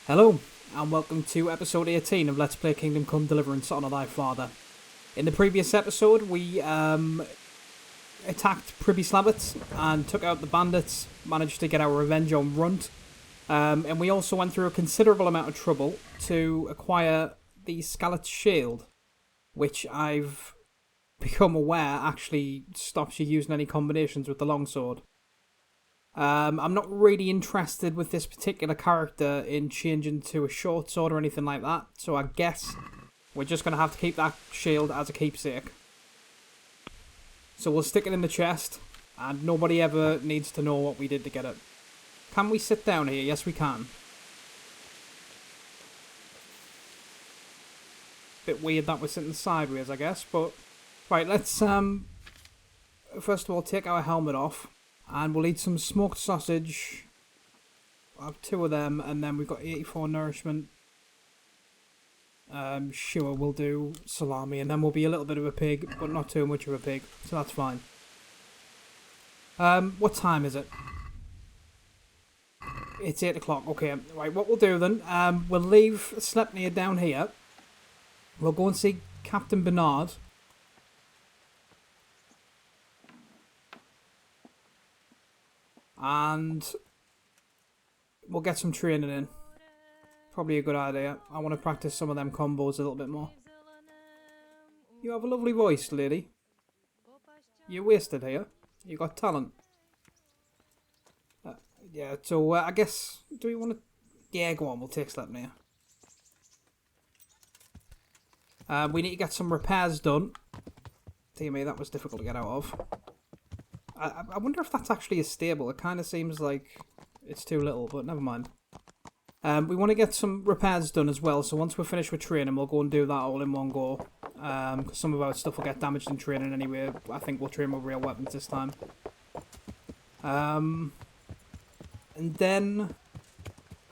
Hello, and welcome to episode 18 of Let's Play Kingdom Come Deliverance: Honor Thy Father. In the previous episode, we attacked Pribyslavitz and took out the bandits, managed to get our revenge on Runt, and we also went through a considerable amount of trouble to acquire the Skeleton Shield, which I've become aware actually stops you using any combinations with the longsword. I'm not really interested with this particular character in changing to a short sword or anything like that, so I guess we're just going to have to keep that shield as a keepsake. So we'll stick it in the chest, and nobody ever needs to know what we did to get it. Can we sit down here? Yes, we can. Bit weird that we're sitting sideways, I guess, but... Right, let's, first of all, take our helmet off. And we'll eat some smoked sausage. I'll have 2 of them, and then we've got 84 nourishment. Sure, we'll do salami, and then we'll be a little bit of a pig, but not too much of a pig, so that's fine. What time is it? It's 8 o'clock, okay. Right, what we'll do then, we'll leave Sleipnir down here. We'll go and see Captain Bernard. And we'll get some training in. Probably a good idea. I want to practice some of them combos a little bit more. You have a lovely voice, lady. You're wasted here. You got talent. Yeah, so I guess... Do we want to... Yeah, go on, we'll take Sleipnir. We need to get some repairs done. Dear me, that was difficult to get out of. I wonder if that's actually a stable. It kind of seems like it's too little, but never mind. We want to get some repairs done as well, so once we're finished with training, we'll go and do that all in one go. Because some of our stuff will get damaged in training anyway. I think we'll train with real weapons this time. And then,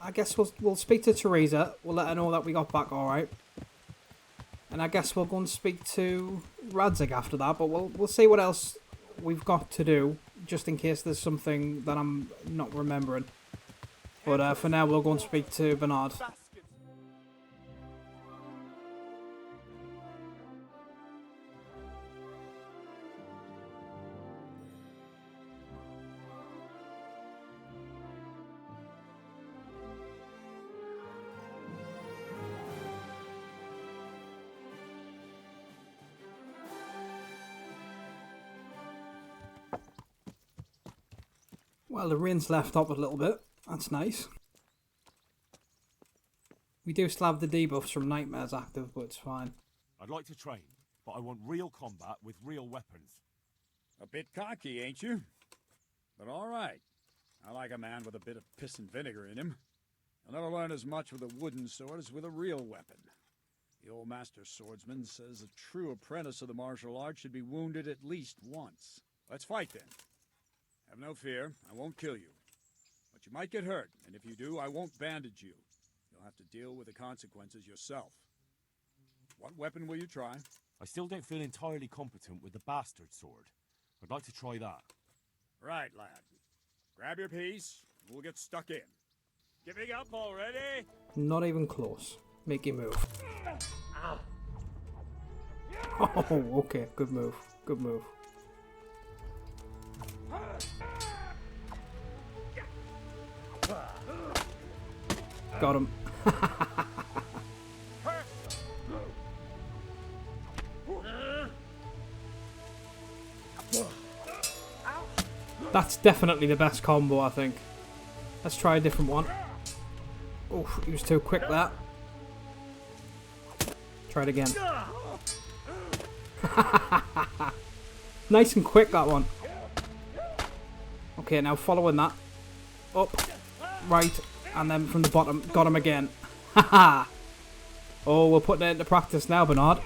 I guess we'll speak to Theresa. We'll let her know that we got back alright. And I guess we'll go and speak to Rattay after that, but we'll see what else we've got to do, just in case there's something that I'm not remembering. But for now, we'll go and speak to Bernard. Well, the rain's left up a little bit. That's nice. We do still have the debuffs from nightmares active, but it's fine. I'd like to train, but I want real combat with real weapons. A bit cocky, ain't you? But all right. I like a man with a bit of piss and vinegar in him. You'll never learn as much with a wooden sword as with a real weapon. The old master swordsman says a true apprentice of the martial arts should be wounded at least once. Let's fight then. Have no fear, I won't kill you. But you might get hurt, and if you do, I won't bandage you. You'll have to deal with the consequences yourself. What weapon will you try? I still don't feel entirely competent with the bastard sword. I'd like to try that. Right, lad. Grab your piece, and we'll get stuck in. Giving up already? Not even close. Make your move. Oh, okay. Good move. Good move. Got him. That's definitely the best combo, I think. Let's try a different one. Oh, he was too quick there. Try it again. Nice and quick, that one. Okay, now following that. Up. Right. And then from the bottom. Got him again. Haha. Oh, we're putting it into practice now, Bernard.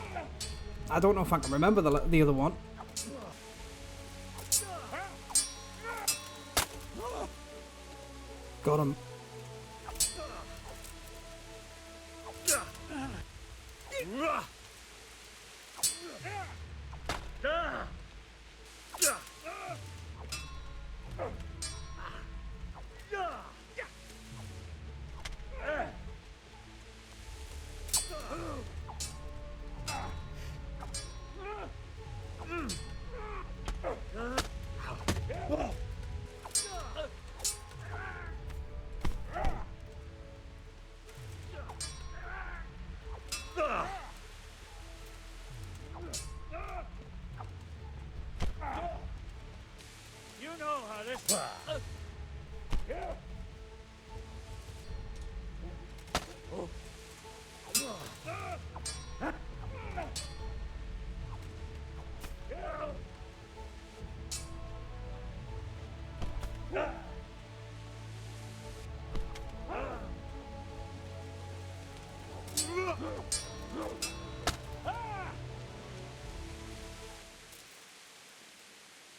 I don't know if I can remember the other one. Got him.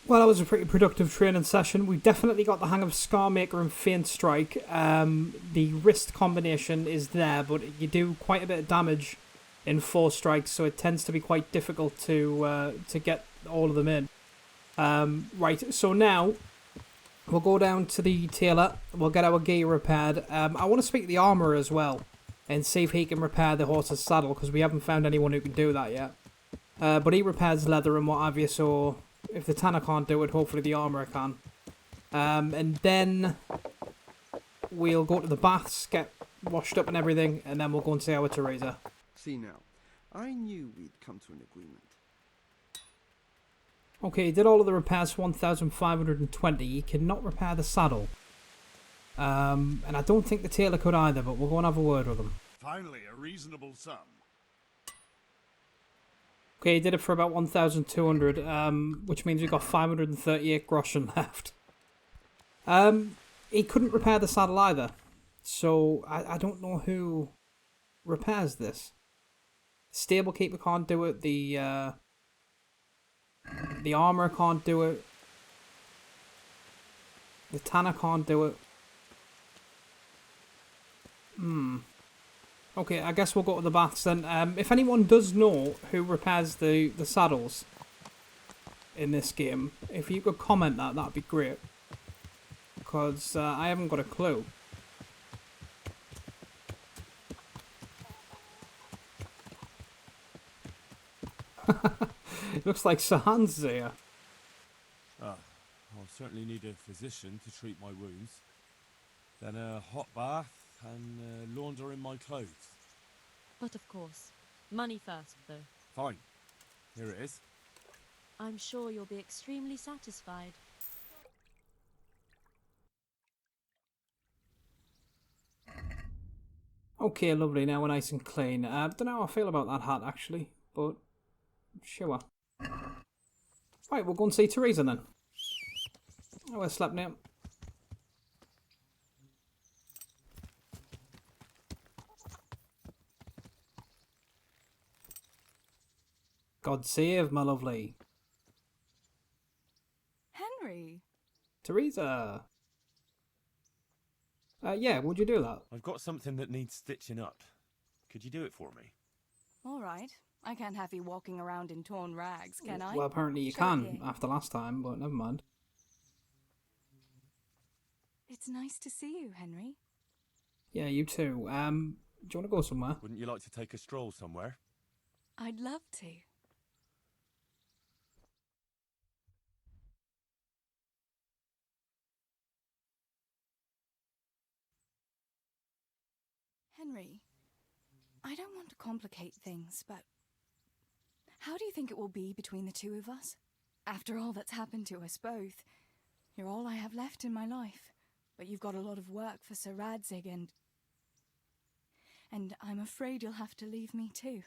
Well, that was a pretty productive training session. We definitely got the hang of Scarmaker and Faint Strike. The wrist combination is there, but you do quite a bit of damage in 4 strikes, so it tends to be quite difficult to get all of them in. Right, so now we'll go down to the tailor. We'll get our gear repaired. I want to speak to the armourer as well and see if he can repair the horse's saddle, because we haven't found anyone who can do that yet. But he repairs leather and what have you, so if the tanner can't do it, hopefully the armourer can. And then we'll go to the baths, get washed up and everything, and then we'll go and see our Theresa. See now, I knew we'd come to an agreement. Okay, he did all of the repairs for 1,520. He cannot repair the saddle. And I don't think the tailor could either, but we'll go and have a word with him. Finally, a reasonable sum. Okay, he did it for about 1,200, which means we've got 538 groschen left. He couldn't repair the saddle either, so I don't know who repairs this. Stable keeper can't do it, the armourer can't do it, the tanner can't do it. Okay, I guess we'll go to the baths then. If anyone does know who repairs the saddles in this game, if you could comment that'd be great. Because I haven't got a clue. It looks like Sir Hans is here. I'll certainly need a physician to treat my wounds. Then a hot bath and laundering my clothes. But of course, money first, though. Fine. Here it is. I'm sure you'll be extremely satisfied. Okay, lovely. Now we're nice and clean. I don't know how I feel about that hat, actually. But, sure. Right, we'll go and see Theresa then. Oh, we're slept now. God save, my lovely. Henry. Theresa. Yeah, would you do that? I've got something that needs stitching up. Could you do it for me? All right. I can't have you walking around in torn rags, can I? Well, apparently you Show can it here. after last time, but never mind. It's nice to see you, Henry. Yeah, you too. Do you want to go somewhere? Wouldn't you like to take a stroll somewhere? I'd love to. Henry, I don't want to complicate things, but how do you think it will be between the two of us? After all that's happened to us both, you're all I have left in my life, but you've got a lot of work for Sir Radzig and I'm afraid you'll have to leave me too.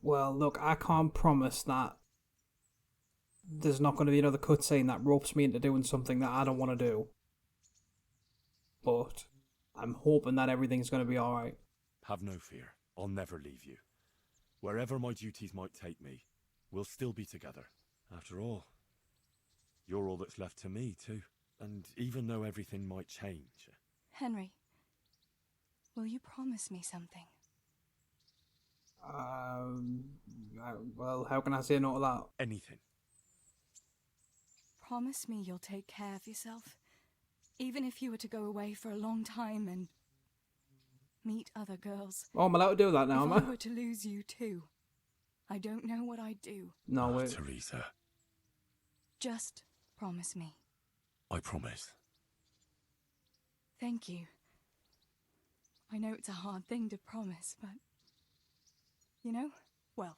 Well, look, I can't promise that there's not going to be another cutscene that ropes me into doing something that I don't want to do. But I'm hoping that everything's going to be alright. Have no fear. I'll never leave you. Wherever my duties might take me, we'll still be together. After all, you're all that's left to me, too. And even though everything might change... Henry, will you promise me something? Well, how can I say no to that? Anything. Promise me you'll take care of yourself, even if you were to go away for a long time and meet other girls. Oh, I'm allowed to do that now, If am I I? were to lose you too, I don't know what I'd do. No, wait. Theresa, Just promise me. I promise. Thank you. I know it's a hard thing to promise, but... you know, well,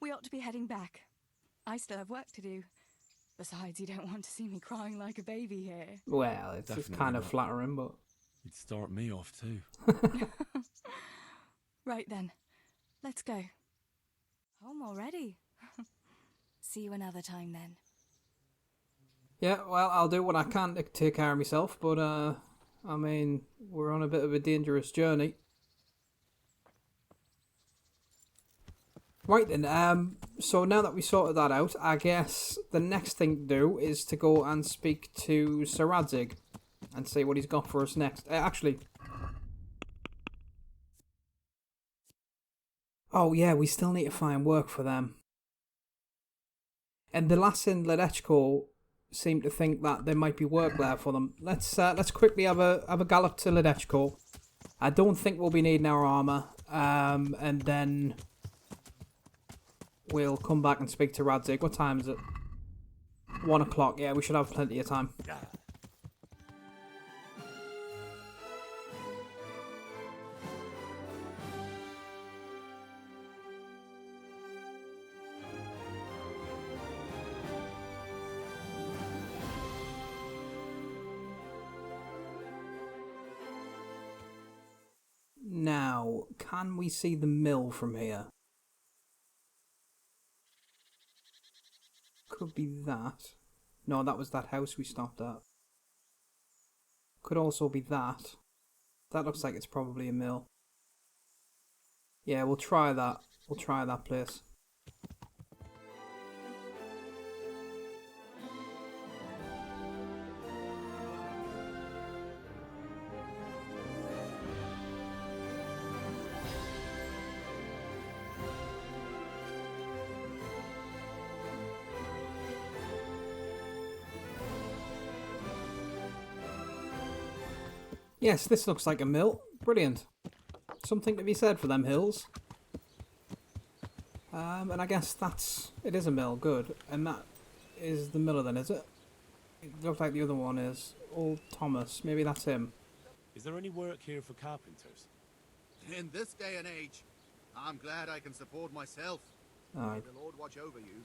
we ought to be heading back. I still have work to do. Besides, you don't want to see me crying like a baby here. Well, it's just Definitely kind of not. flattering, but... You'd start me off too. Right then, let's go. Home already. See you another time then. Yeah, well, I'll do what I can to take care of myself, but, I mean, we're on a bit of a dangerous journey. Right then, so now that we sorted that out, I guess the next thing to do is to go and speak to Sir Radzig and see what he's got for us next. Actually... Oh yeah, we still need to find work for them. And the lass in Ledechko seem to think that there might be work there for them. Let's quickly have a gallop to Ledechko. I don't think we'll be needing our armour. And then we'll come back and speak to Radzig. What time is it? 1 o'clock. Yeah, we should have plenty of time. Now, can we see the mill from here? Could be that. No, that was that house we stopped at. Could also be that. That looks like it's probably a mill. Yeah, we'll try that. We'll try that place. Yes, this looks like a mill. Brilliant. Something to be said for them hills. And I guess it is a mill, good. And that is the miller then, is it? It looks like the other one is Old Thomas. Maybe that's him. Is there any work here for carpenters? In this day and age, I'm glad I can support myself. May the Lord watch over you.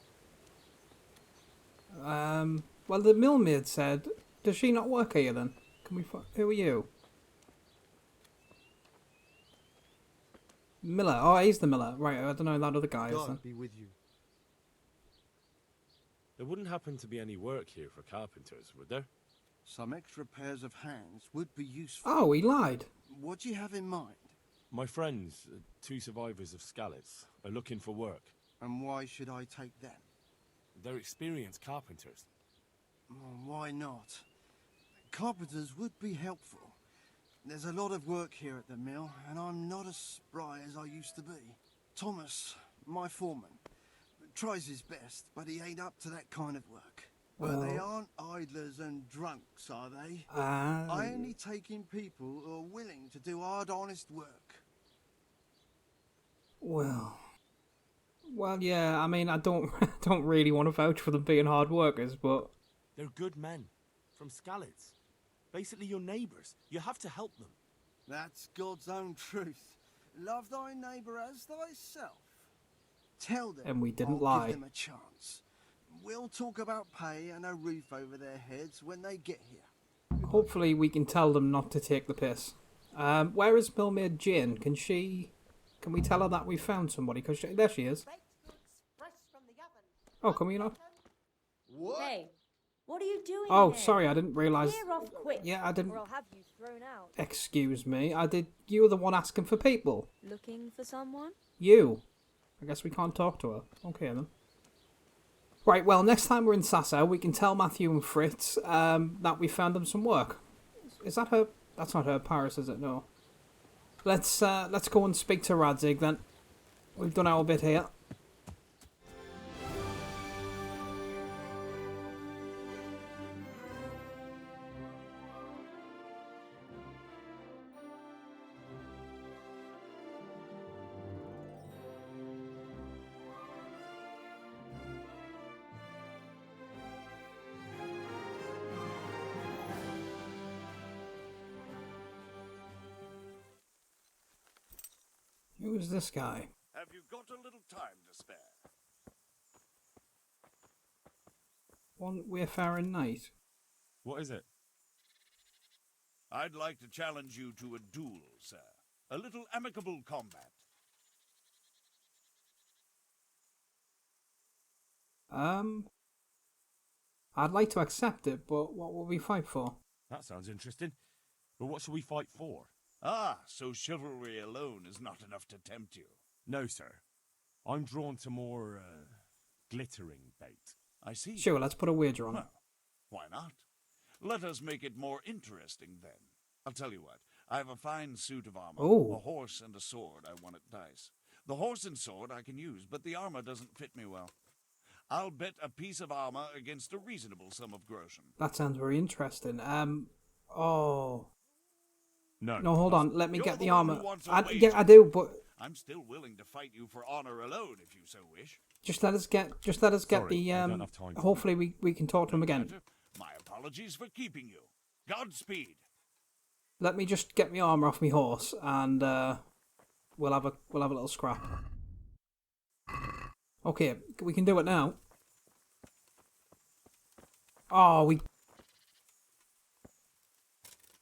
Well, the millmaid said, does she not work here then? Who are you? Miller. Oh, he's the miller. Right, I don't know who that other guy is then. God be with you. There wouldn't happen to be any work here for carpenters, would there? Some extra pairs of hands would be useful. Oh, he lied. What do you have in mind? My friends, 2 survivors of Skalitz, are looking for work. And why should I take them? They're experienced carpenters. Oh, why not? Carpenters would be helpful. There's a lot of work here at the mill, and I'm not as spry as I used to be. Thomas, my foreman, tries his best, but he ain't up to that kind of work. Well, they aren't idlers and drunks, are they? I only take in people who are willing to do hard, honest work. Well, yeah. I mean, I don't really want to vouch for them being hard workers, but They're good men. From Skalitz. Basically your neighbours. You have to help them. That's God's own truth. Love thy neighbour as thyself. Tell them And we didn't I'll lie. give them a chance. We'll talk about pay and a roof over their heads when they get here. hopefully we can tell them not to take the piss. Where is Millmaid Jane? Can we tell her that we found somebody? Cause there she is. Oh, can we not? What? Hey, what are you doing Oh, here? sorry, I didn't realise. Clear off quick, Yeah, I didn't. or I'll have you thrown out. Excuse me. You were the one asking for people. Looking for someone? You. I guess we can't talk to her. Okay then. Right, well, next time we're in Sasau, we can tell Matthew and Fritz that we found them some work. Is that her? That's not her Paris, is it? No. Let's go and speak to Radzig then. We've done our bit here. Who is this guy? Have you got a little time to spare? One wayfaring knight. What is it? I'd like to challenge you to a duel, sir. A little amicable combat. I'd like to accept it, but what will we fight for? That sounds interesting. But what shall we fight for? Ah, so chivalry alone is not enough to tempt you. No, sir. I'm drawn to more, glittering bait. I see. Sure, let's put a wager on it. Well, why not? Let us make it more interesting, then. I'll tell you what. I have a fine suit of armor, Oh. a horse and a sword I won at dice. The horse and sword I can use, but the armor doesn't fit me well. I'll bet a piece of armor against a reasonable sum of groschen. That sounds very interesting. Oh. No. No, hold on. Let me You're get the the one who armor. wants a Yeah, wager. I do, but I'm still willing to fight you for honor alone, if you so wish. just let us get Sorry, the I don't have time for hopefully we can talk to him again. Matter. My apologies for keeping you. Godspeed. Let me just get my armor off my horse, and we'll have a little scrap. Okay, we can do it now. Oh,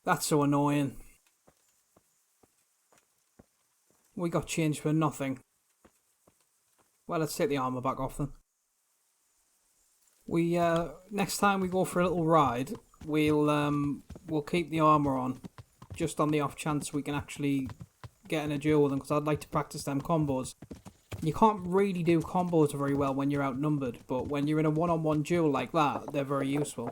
that's so annoying. We got changed for nothing. Well, let's take the armor back off then. We next time we go for a little ride, we'll keep the armor on, just on the off chance we can actually get in a duel with them, because I'd like to practice them combos. You can't really do combos very well when you're outnumbered, but when you're in a one-on-one duel like that, they're very useful.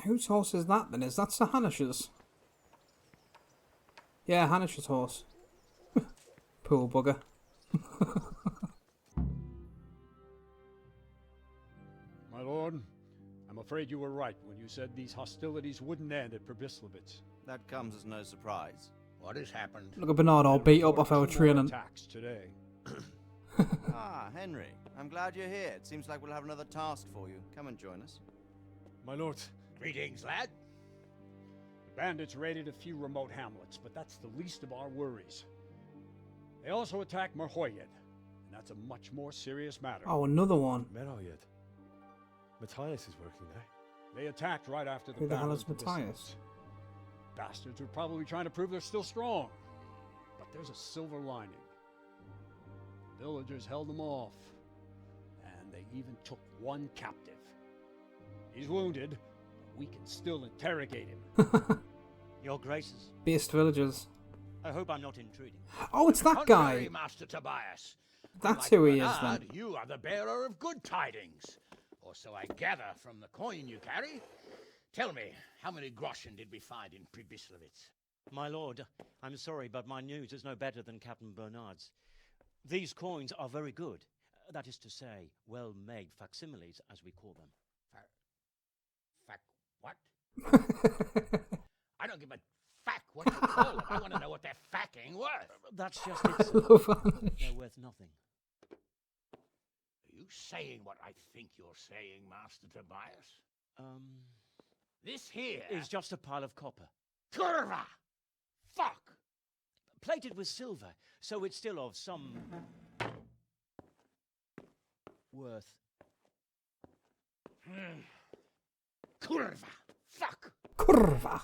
Whose horse is that then? Is that Sir Hanish's? Yeah, Hanish's horse. Poor bugger. My lord, I'm afraid you were right when you said these hostilities wouldn't end at Pribyslavitz. That comes as no surprise. What has happened? Look at Bernard all beat up off our Two more training. attacks today. Ah, Henry. I'm glad you're here. It seems like we'll have another task for you. Come and join us. My lord. Greetings, lad. The bandits raided a few remote hamlets, but that's the least of our worries. They also attacked Merhoyed, and that's a much more serious matter. Oh, another one. Merhoyed. Matthias is working there. They attacked right after the Who the battle hell is of Matthias? Pribyslavitz. Bastards are probably trying to prove they're still strong. But there's a silver lining. The villagers held them off, and they even took one captive. He's wounded, but we can still interrogate him. Your graces, Based villagers. I hope I'm not intruding. Oh, it's that guy. Contrary, Master Tobias. That's Like who he is Bernard, then. You are the bearer of good tidings. Or so I gather from the coin you carry. Tell me, how many groschen did we find in Pribyslavitz? My lord, I'm sorry, but my news is no better than Captain Bernard's. These coins are very good. That is to say, well-made facsimiles, as we call them. What? I don't give a fuck what you call them. I want to know what they're fucking worth. That's just it, sir. They're worth nothing. Are you saying what I think you're saying, Master Tobias? This here Is just a pile of copper. Curva! Fuck! Plated with silver, so it's still of some worth. Curva! Fuck! Curva.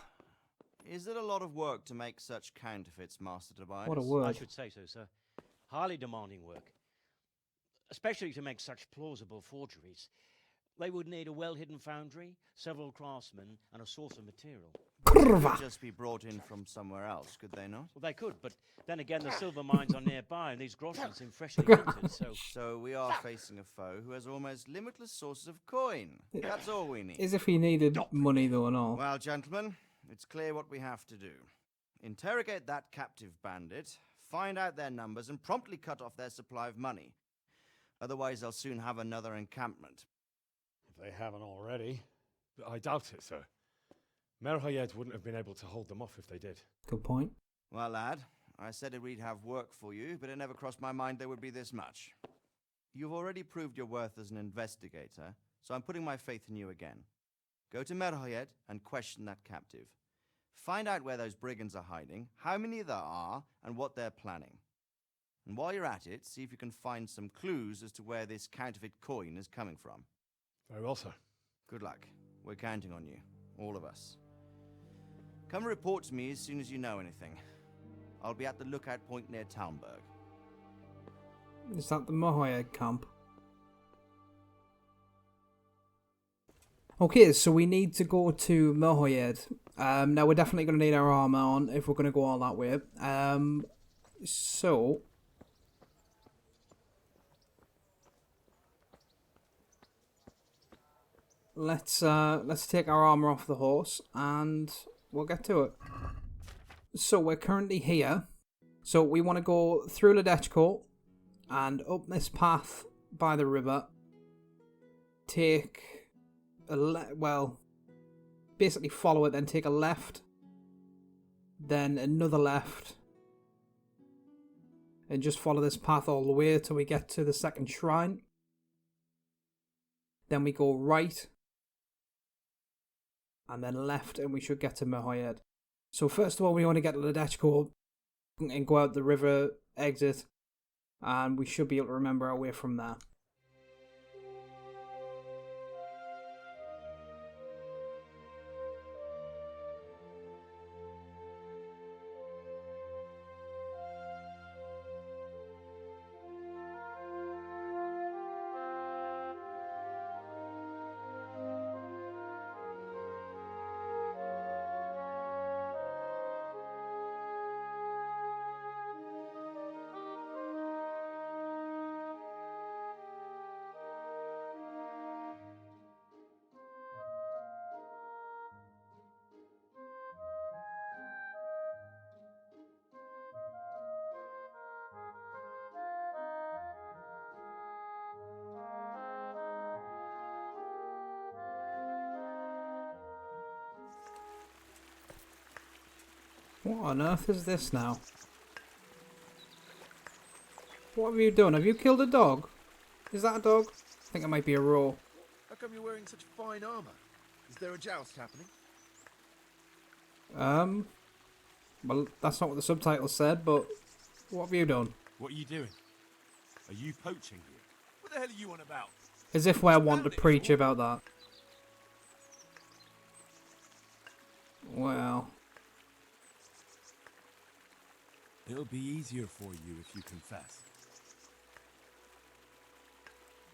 Is it a lot of work to make such counterfeits, Master Tobias? What a I word. should say so, sir. Highly demanding work. Especially to make such plausible forgeries. They would need a well-hidden foundry, several craftsmen, and a source of material. They Curva. could just be brought in from somewhere else, could they not? Well, they could, but then again, the silver mines are nearby, and these groschen seem freshly minted, so... So we are facing a foe who has almost limitless sources of coin. That's all we need. As if he needed money though and all. Well, gentlemen, it's clear what we have to do. Interrogate that captive bandit, find out their numbers, and promptly cut off their supply of money. Otherwise, they'll soon have another encampment. If they haven't already. But I doubt it, sir. Merhoyed wouldn't have been able to hold them off if they did. Good point. Well, lad, I said we'd have work for you, but it never crossed my mind there would be this much. You've already proved your worth as an investigator, so I'm putting my faith in you again. Go to Merhoyed and question that captive. Find out where those brigands are hiding, how many there are, and what they're planning. And while you're at it, see if you can find some clues as to where this counterfeit coin is coming from. Very well, sir. Good luck. We're counting on you. All of us. Come report to me as soon as you know anything. I'll be at the lookout point near Talmberg. Is that the Mohoyed camp? Okay, so we need to go to Mohoyed. Now we're definitely going to need our armor on if we're going to go all that way. So let's take our armor off the horse and we'll get to it. So we're currently here. So we want to go through Ledechko and up this path by the river. Take basically follow it, then take a left, then another left, and just follow this path all the way till we get to the second shrine. Then we go right, and then left, and we should get to Mohoyed. So first of all, we want to get to Ledechko and go out the river exit, and we should be able to remember our way from there. What on earth is this now? What have you done? Have you killed a dog? Is that a dog? I think it might be a roar. How come you're wearing such fine armor? Is there a joust happening? Well, that's not what the subtitle said, but what have you done? What are you doing? Are you poaching here? What the hell are you on about? As if we're wanting to preach about that. Well... It'll be easier for you if you confess.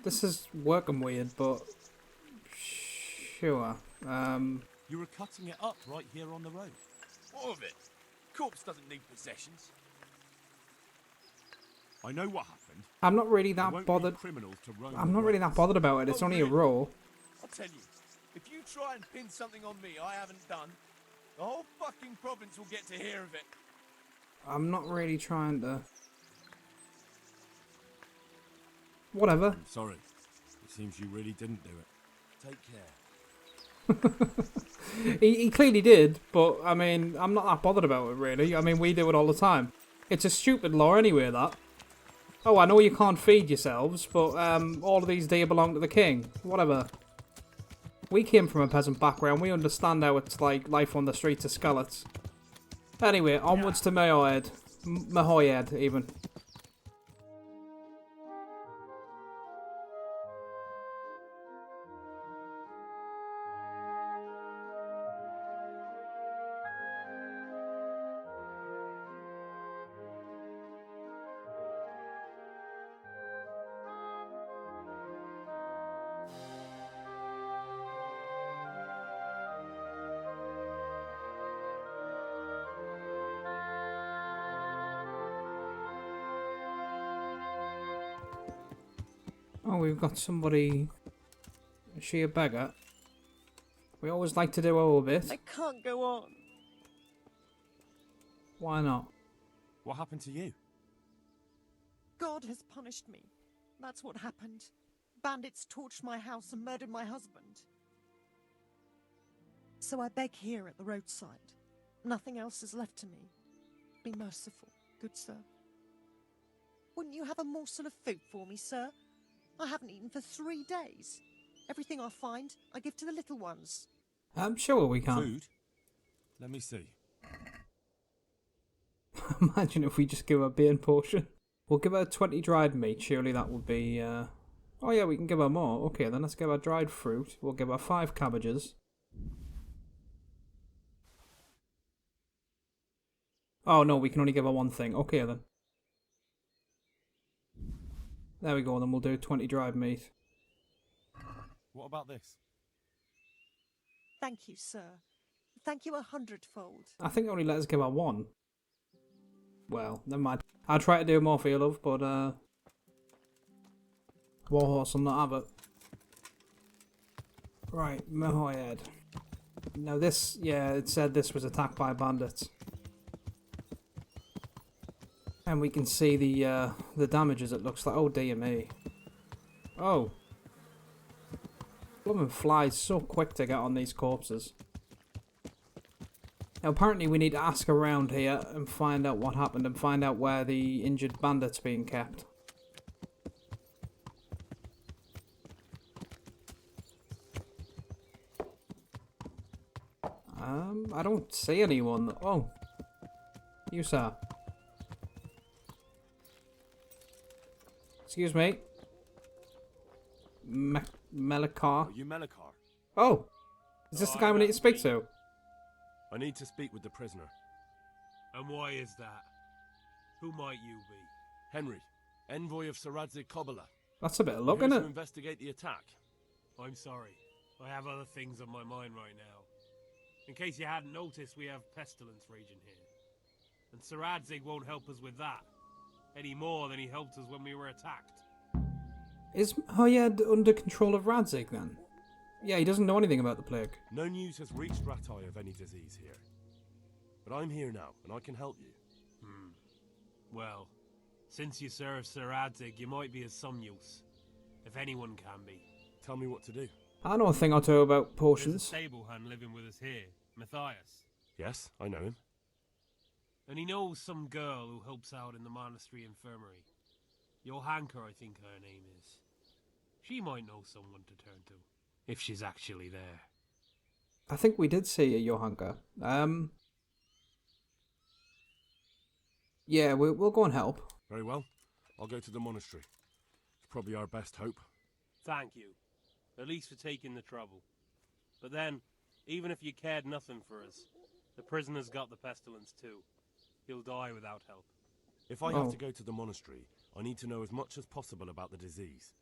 This is working weird, but... Sure. You were cutting it up right here on the road. What of it? Corpse doesn't need possessions. I know what happened. I'm not really that bothered. I'm not really that bothered about it. It's only a roll. I'll tell you, if you try and pin something on me I haven't done, the whole fucking province will get to hear of it. I'm not really trying to... Whatever. I'm sorry. It seems you really didn't do it. Take care. he clearly did, but, I mean, I'm not that bothered about it, really. I mean, we do it all the time. It's a stupid law anyway, that. Oh, I know you can't feed yourselves, but all of these deer belong to the king. Whatever. We came from a peasant background. We understand how it's like life on the streets of Skalitz. Anyway, onwards to Mohoyed. Mohoyed, even. Oh, we've got somebody... Is she a beggar? We always like to do our bit. I can't go on. Why not? What happened to you? God has punished me. That's what happened. Bandits torched my house and murdered my husband. So I beg here at the roadside. Nothing else is left to me. Be merciful, good sir. Wouldn't you have a morsel of food for me, sir? I haven't eaten for 3 days. Everything I find, I give to the little ones. I'm sure we can. Food? Let me see. Imagine if we just give her a beer potion. We'll give her 20 dried meat. Surely that would be... Oh yeah, we can give her more. Okay, then let's give her dried fruit. We'll give her 5 cabbages. Oh no, we can only give her one thing. Okay then. There we go, then we'll do 20 dried meat. What about this? Thank you, sir. Thank you 100-fold. I think they only let us give her 1. Well, never mind. I'll try to do more for you, love, but Warhorse will not have it. Right, Mahoyed. Now this, yeah, it said this was attacked by bandits. And we can see the damages, it looks like. Oh dear me. Oh. Blooming flies so quick to get on these corpses. Now apparently we need to ask around here and find out what happened and find out where the injured bandit's being kept. I don't see anyone. Oh. You, sir. Excuse me. Melikar. Are you Melikar? Oh! Is this the guy we need to speak to? I need to speak with the prisoner. And why is that? Who might you be? Henry, envoy of Sir Rattay Kobola. That's a bit of luck, Here isn't to it? investigate the attack. I'm sorry. I have other things on my mind right now. In case you hadn't noticed, we have pestilence raging here. And Sir Radzig won't help us with that. Any more than he helped us when we were attacked. Is Hayed under control of Radzig then? Yeah, he doesn't know anything about the plague. No news has reached Rattay of any disease here. But I'm here now, and I can help you. Well, since you serve Sir Radzig, you might be of some use. If anyone can be. Tell me what to do. I know a thing or two about There's a potions. stable hand living with us here, Matthias. Yes, I know him. And he knows some girl who helps out in the monastery infirmary. Johanka, I think her name is. She might know someone to turn to, if she's actually there. I think we did see a Johanka. Yeah, we'll go and help. Very well. I'll go to the monastery. It's probably our best hope. Thank you. At least for taking the trouble. But then, even if you cared nothing for us, the prisoner's got the pestilence too. He'll die without help. If I have to go to the monastery, I need to know as much as possible about the disease.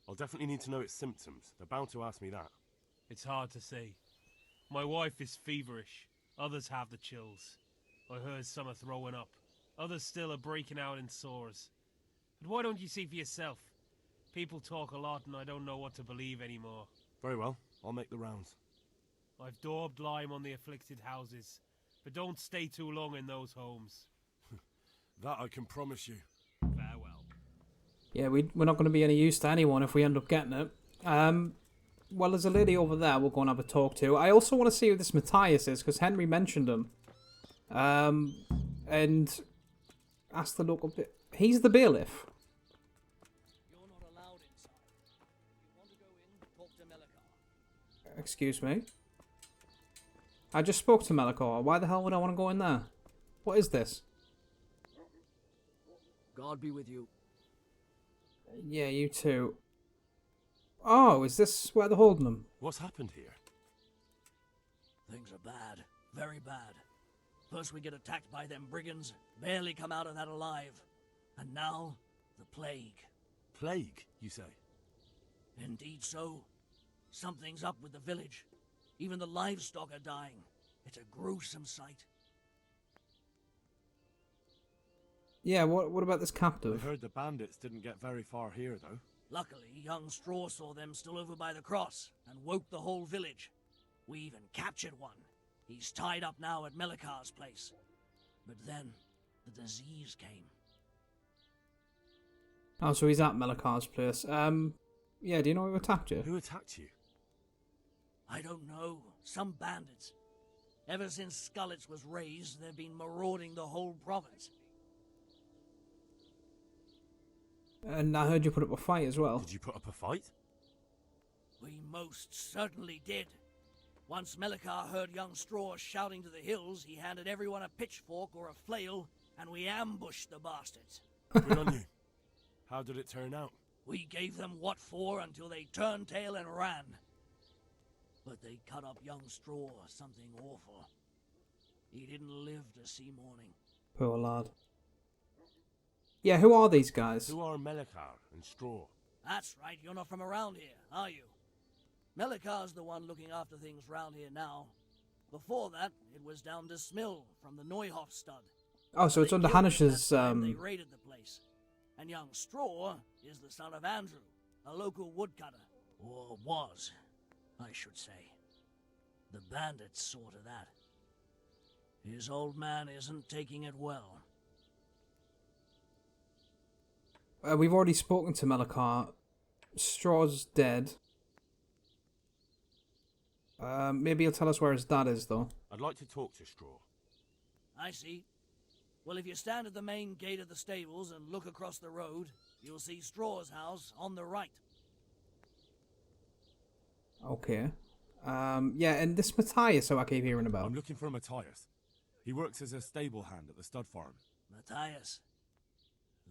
I'll definitely need to know its symptoms. They're bound to ask me that. It's hard to say. My wife is feverish. Others have the chills. I heard some are throwing up. Others still are breaking out in sores. But why don't you see for yourself? People talk a lot and I don't know what to believe anymore. Very well. I'll make the rounds. I've daubed lime on the afflicted houses, but don't stay too long in those homes. That I can promise you. Farewell. Yeah, we're not going to be any use to anyone if we end up getting it. Well, there's a lady over there we'll go and have a talk to. I also want to see who this Matthias is, because Henry mentioned him. And ask the local... He's the bailiff. You're not allowed inside. You want to go in, talk to Melikar. Excuse me. I just spoke to Melikar. Why the hell would I want to go in there? What is this? God be with you. Yeah, you too. Oh, is this where they're holding them? What's happened here? Things are bad. Very bad. First we get attacked by them brigands, barely come out of that alive. And now, the plague. Plague, you say? Indeed so. Something's up with the village. Even the livestock are dying. It's a gruesome sight. Yeah, what about this captive? I heard the bandits didn't get very far here, though. Luckily, young Straw saw them still over by the cross and woke the whole village. We even captured one. He's tied up now at Melikar's place. But then, the disease came. Oh, so he's at Melikar's place. Yeah, do you know who attacked you? Who attacked you? I don't know. Some bandits. Ever since Skullitz was raised, they've been marauding the whole province. And I heard you put up a fight as well. Did you put up a fight? We most certainly did. Once Melikar heard young Straw shouting to the hills, he handed everyone a pitchfork or a flail, and we ambushed the bastards. Good on you. How did it turn out? We gave them what for until they turned tail and ran. But they cut up young Straw something awful. He didn't live to see morning. Poor lad. Yeah, who are these guys? Who are Melikar and Straw? That's right, you're not from around here, are you? Melikar's the one looking after things round here now. Before that, it was down to Smill from the Neuhof stud. Oh, so it's under Hanish's, They raided the place. And young Straw is the son of Andrew, a local woodcutter. Or was, I should say. The bandits saw to that. His old man isn't taking it well. We've already spoken to Melikar. Straw's dead. Maybe he'll tell us where his dad is, though. I'd like to talk to Straw. I see. Well, if you stand at the main gate of the stables and look across the road, you'll see Straw's house on the right. Okay. Yeah, and this Matthias who I keep hearing about. I'm looking for Matthias. He works as a stable hand at the stud farm. Matthias.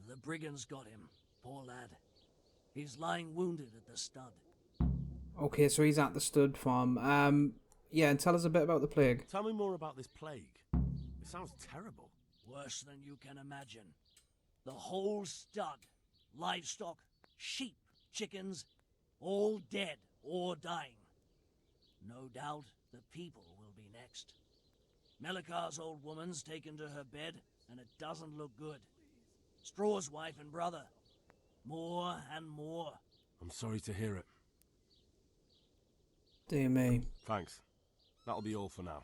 The brigands got him. Poor lad. He's lying wounded at the stud. Okay, so he's at the stud farm. Yeah, and tell us a bit about the plague. Tell me more about this plague. It sounds terrible. Worse than you can imagine. The whole stud, livestock, sheep, chickens, all dead or dying. No doubt the people will be next. Melikar's old woman's taken to her bed, and it doesn't look good. Straw's wife and brother. More and more. I'm sorry to hear it. Dear me. Thanks. That'll be all for now.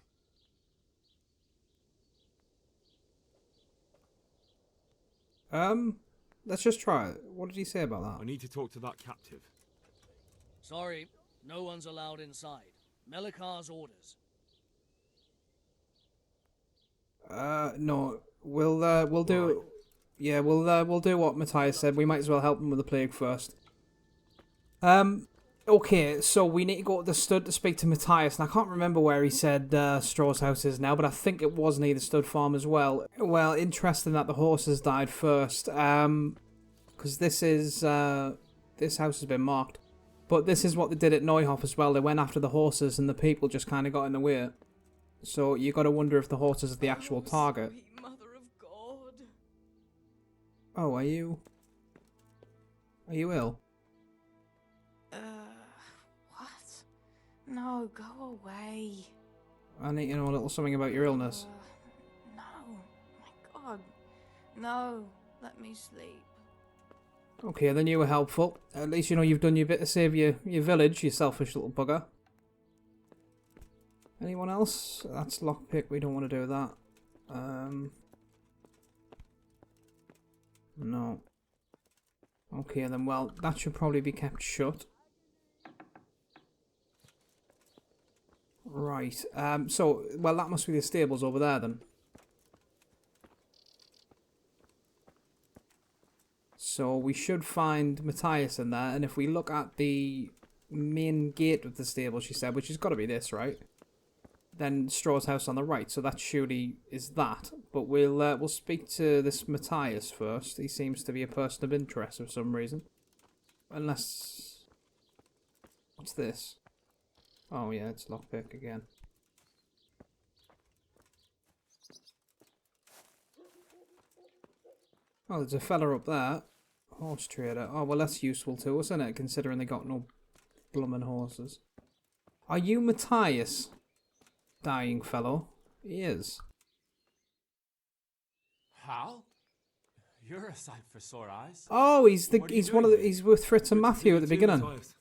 Let's just try it. What did he say about that? I need to talk to that captive. Sorry, no one's allowed inside. Melikar's orders. No. We'll do. Right. Yeah, we'll do what Matthias said. We might as well help him with the plague first. Okay, so we need to go to the stud to speak to Matthias, and I can't remember where he said Straw's house is now, but I think it was near the stud farm as well. Well, interesting that the horses died first, because this house has been marked. But this is what they did at Neuhof as well. They went after the horses, and the people just kind of got in the way. So you got to wonder if the horses are the actual target. Sweet Mother of God. Oh, are you ill? No, go away. I need to know a little something about your illness. No, my God. No, let me sleep. Okay, then you were helpful. At least you know you've done your bit to save your village, you selfish little bugger. Anyone else? That's lockpick, we don't want to do that. No. Okay then, well, that should probably be kept shut. Right, well, that must be the stables over there then. So we should find Matthias in there, and if we look at the main gate of the stable, she said, which has got to be this, right? Then Straw's house on the right, so that surely is that. But we'll speak to this Matthias first. He seems to be a person of interest for some reason. Unless... What's this? Oh yeah, it's lockpick again. Oh, there's a fella up there. Horse trader. Oh, well that's useful to us, isn't it? Considering they got no bloomin' horses. Are you Matthias? Dying fellow. He is. Hal? You're a sight for sore eyes. Oh, he's with Fritz and Matthew at the beginning. Matthias.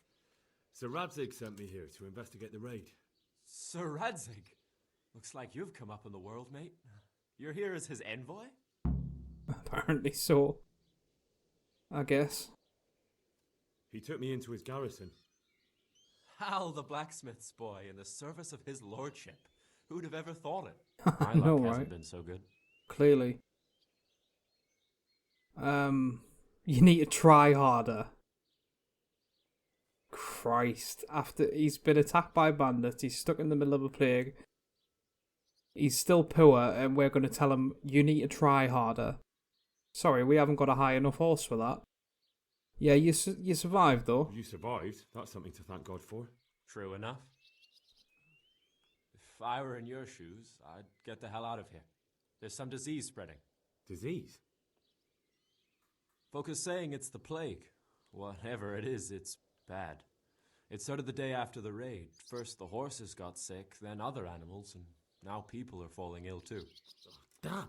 Sir Radzig sent me here to investigate the raid. Sir Radzig? Looks like you've come up in the world, mate. You're here as his envoy? Apparently so. I guess. He took me into his garrison. Hal, the blacksmith's boy, in the service of his lordship. Who'd have ever thought it? I My know, luck right? hasn't been so good. Clearly. You need to try harder. Christ. After he's been attacked by bandits, he's stuck in the middle of a plague. He's still poor, and we're going to tell him, you need to try harder. Sorry, we haven't got a high enough horse for that. Yeah, you survived, though. You survived. That's something to thank God for. True enough. If I were in your shoes, I'd get the hell out of here. There's some disease spreading. Disease? Folk are saying it's the plague. Whatever it is, it's bad. It started the day after the raid. First the horses got sick, then other animals, and now people are falling ill too. Damn.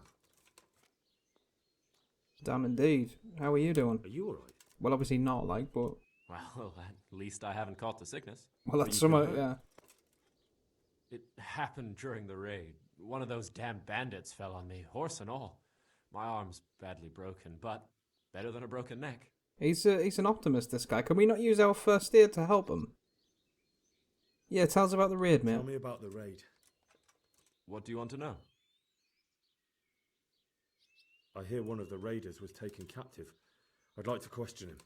Damn indeed. How are you doing? Are you alright? Well, obviously not, like, but... Well, at least I haven't caught the sickness. Well, that's somewhat, yeah. It happened during the raid. One of those damn bandits fell on me, horse and all. My arm's badly broken, but better than a broken neck. He's an optimist, this guy. Can we not use our first aid to help him? Yeah, tell us about the raid, mate. Tell me about the raid. What do you want to know? I hear one of the raiders was taken captive. I'd like to question him.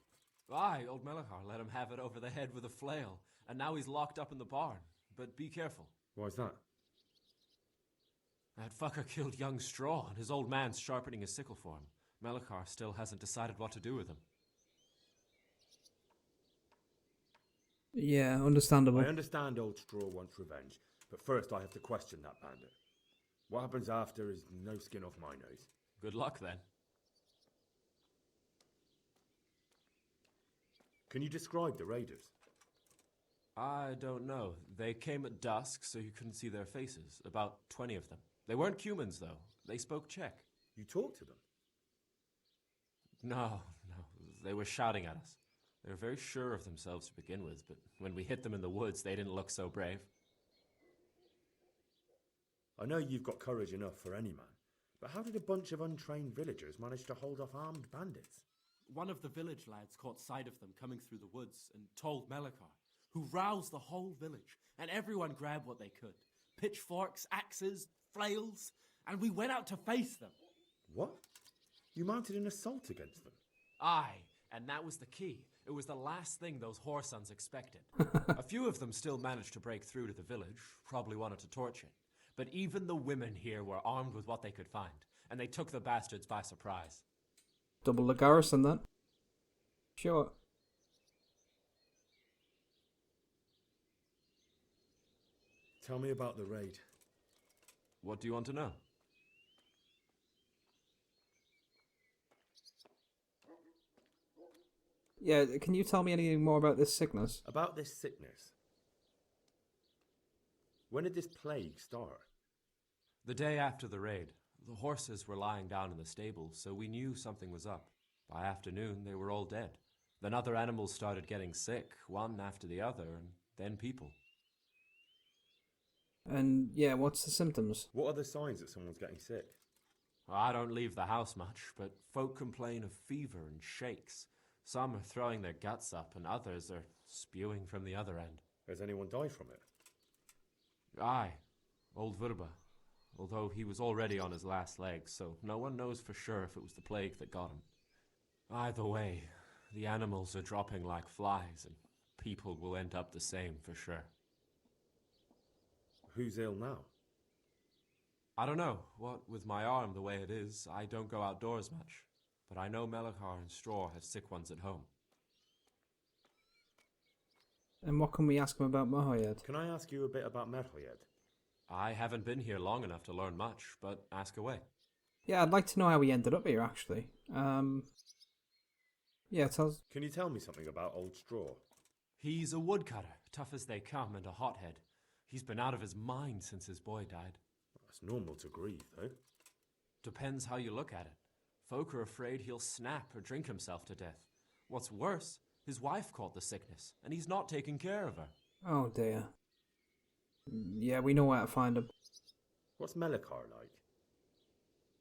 Aye, old Melachar let him have it over the head with a flail, and now he's locked up in the barn. But be careful. Why's that? That fucker killed young Straw, and his old man's sharpening his sickle for him. Melachar still hasn't decided what to do with him. Yeah, understandable. I understand old Straw wants revenge, but first I have to question that bandit. What happens after is no skin off my nose. Good luck, then. Can you describe the raiders? I don't know. They came at dusk, so you couldn't see their faces. About 20 of them. They weren't humans, though. They spoke Czech. You talked to them? No. They were shouting at us. They were very sure of themselves to begin with, but when we hit them in the woods, they didn't look so brave. I know you've got courage enough for any man, but how did a bunch of untrained villagers manage to hold off armed bandits? One of the village lads caught sight of them coming through the woods and told Melachar, who roused the whole village, and everyone grabbed what they could. Pitchforks, axes, flails, and we went out to face them. What? You mounted an assault against them? Aye, and that was the key. It was the last thing those whoresons expected. A few of them still managed to break through to the village, probably wanted to torch it. But even the women here were armed with what they could find, and they took the bastards by surprise. Double the garrison, then. Sure. Tell me about the raid. What do you want to know? Yeah, can you tell me anything more about this sickness? About this sickness? When did this plague start? The day after the raid. The horses were lying down in the stable, so we knew something was up. By afternoon, they were all dead. Then other animals started getting sick, one after the other, and then people. And, yeah, what's the symptoms? What are the signs that someone's getting sick? I don't leave the house much, but folk complain of fever and shakes. Some are throwing their guts up, and others are spewing from the other end. Has anyone died from it? Aye, old Verba. Although he was already on his last legs, so no one knows for sure if it was the plague that got him. Either way, the animals are dropping like flies, and people will end up the same for sure. Who's ill now? I don't know. What with my arm the way it is, I don't go outdoors much. But I know Melachar and Straw have sick ones at home. And what can we ask him about Mahoyed? Can I ask you a bit about Merhoyed? I haven't been here long enough to learn much, but ask away. Yeah, I'd like to know how he ended up here, actually. Yeah, tell us. Can you tell me something about Old Straw? He's a woodcutter, tough as they come, and a hothead. He's been out of his mind since his boy died. That's normal to grieve, though. Depends how you look at it. Folk are afraid he'll snap or drink himself to death. What's worse, his wife caught the sickness, and he's not taking care of her. Oh dear. Yeah, we know where to find him. What's Melachar like?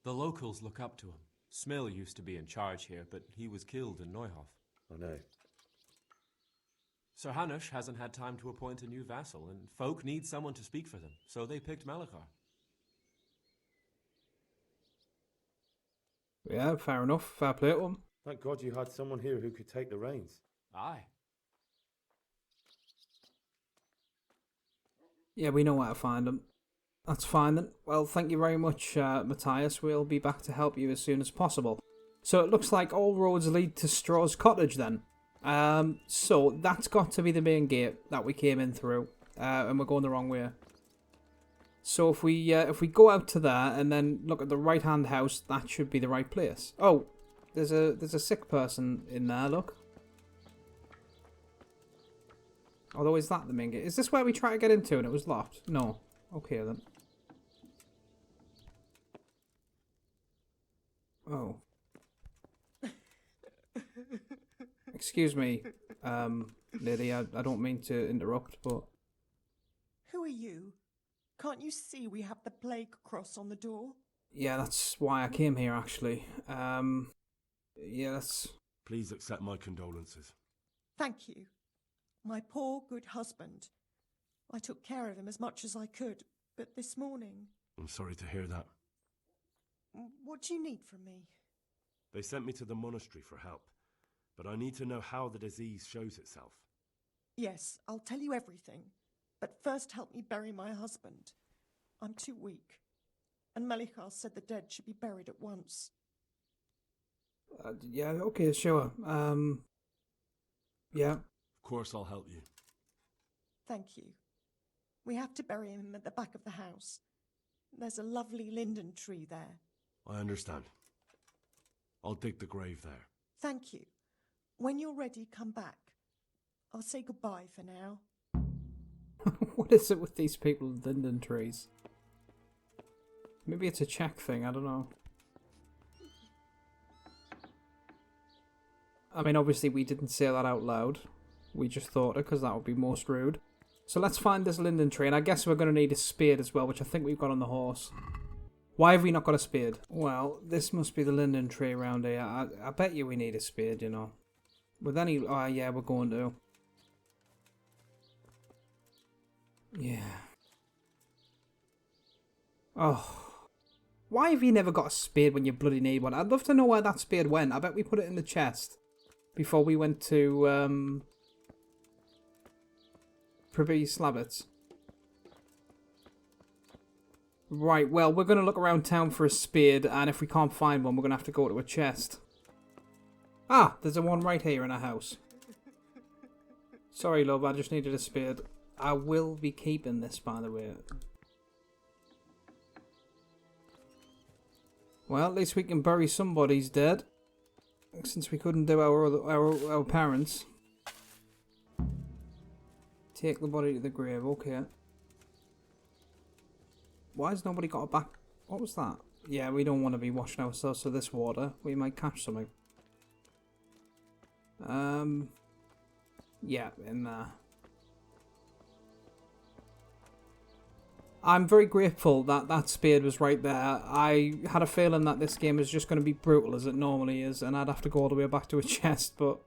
The locals look up to him. Smill used to be in charge here, but he was killed in Neuhof. I know. Sir Hanush hasn't had time to appoint a new vassal, and folk need someone to speak for them, so they picked Melachar. Yeah, fair enough. Fair play to him. Thank God you had someone here who could take the reins. Aye. Yeah, we know where to find them. That's fine then. Well, thank you very much, Matthias. We'll be back to help you as soon as possible. So it looks like all roads lead to Straw's cottage then. So that's got to be the main gate that we came in through, and we're going the wrong way. So if we go out to there and then look at the right-hand house, that should be the right place. Oh, there's a sick person in there. Look. Although, is that the main gate? Is this where we tried to get into and it was locked? No. Okay then. Oh. Excuse me, lady, I don't mean to interrupt, but... Who are you? Can't you see we have the plague cross on the door? Yeah, that's why I came here, actually. Yeah, that's... Please accept my condolences. Thank you. My poor, good husband. I took care of him as much as I could, but this morning... I'm sorry to hear that. What do you need from me? They sent me to the monastery for help, but I need to know how the disease shows itself. Yes, I'll tell you everything, but first help me bury my husband. I'm too weak, and Melichar said the dead should be buried at once. Yeah, okay, sure. Yeah. Of course I'll help you. Thank you. We have to bury him at the back of the house. There's a lovely linden tree there. I understand. I'll dig the grave there. Thank you. When you're ready, come back. I'll say goodbye for now. What is it with these people with linden trees? Maybe it's a Czech thing, I don't know. I mean, obviously we didn't say that out loud. We just thought it, because that would be most rude. So let's find this linden tree, and I guess we're going to need a spade as well, which I think we've got on the horse. Why have we not got a spade? Well, this must be the linden tree around here. I bet you we need a spade, you know. With any... Oh, yeah, we're going to. Yeah. Oh. Why have you never got a spade when you bloody need one? I'd love to know where that spade went. I bet we put it in the chest before we went to, Pribyslavitz. Right, well, we're going to look around town for a spade, and if we can't find one, we're going to have to go to a chest. Ah, there's a one right here in our house. Sorry, love, I just needed a spade. I will be keeping this, by the way. Well, at least we can bury somebody's dead. Since we couldn't do our parents. Take the body to the grave, okay. Why has nobody got a back... What was that? Yeah, we don't want to be washing ourselves with this water. We might catch something. Yeah, in there. I'm very grateful that that spade was right there. I had a feeling that this game is just going to be brutal as it normally is, and I'd have to go all the way back to a chest, but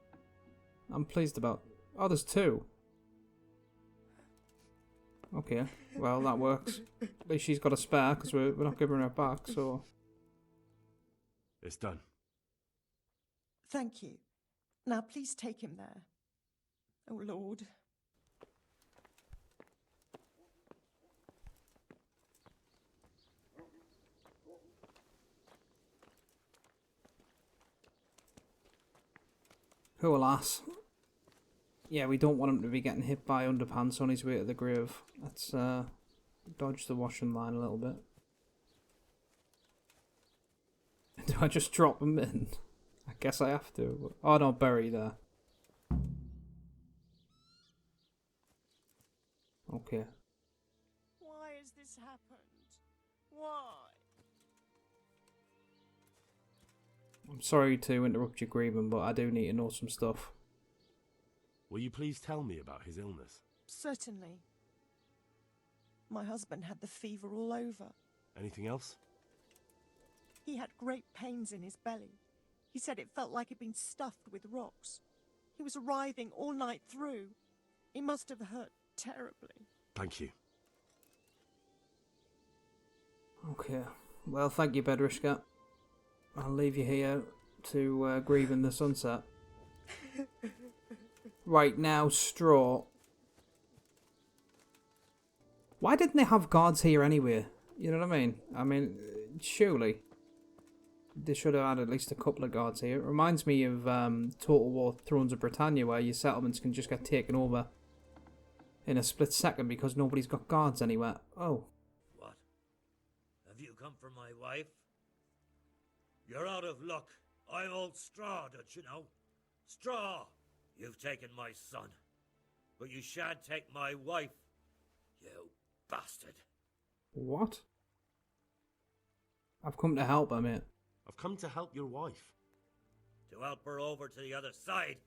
I'm pleased about... Oh, there's two. Okay, well, that works. At least she's got a spare, because we're not giving her back, so... It's done. Thank you. Now please take him there. Oh, Lord. Poor lass. Yeah, we don't want him to be getting hit by underpants on his way to the grave. Let's dodge the washing line a little bit. Do I just drop him in? I guess I have to. Oh no, bury there. Okay. Why has this happened? Why? I'm sorry to interrupt your grieving, but I do need to know some stuff. Will you please tell me about his illness? Certainly. My husband had the fever all over. Anything else? He had great pains in his belly. He said it felt like it'd been stuffed with rocks. He was writhing all night through. It must have hurt terribly. Thank you. Okay. Well, thank you, Bedrishka. I'll leave you here to grieve in the sunset. Right, now, Straw. Why didn't they have guards here anyway? You know what I mean? I mean, surely they should have had at least a couple of guards here. It reminds me of Total War Thrones of Britannia, where your settlements can just get taken over in a split second because nobody's got guards anywhere. Oh. What? Have you come for my wife? You're out of luck. I'm old Straw, don't you know? Straw! You've taken my son, but you shan't take my wife, you bastard. What? I've come to help her, mate. I've come to help your wife. To help her over to the other side?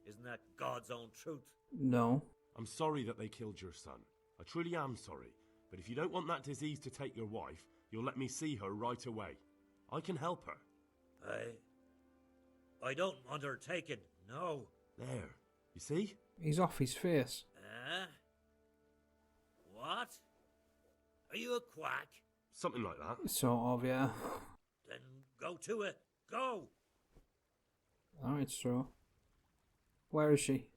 Isn't that God's own truth? No. I'm sorry that they killed your son. I truly am sorry. But if you don't want that disease to take your wife, you'll let me see her right away. I can help her. I don't want her taken, no. There. You see? He's off his face. What? Are you a quack? Something like that. Sort of, yeah. Then go to it. Go! Alright, Straw. Where is she?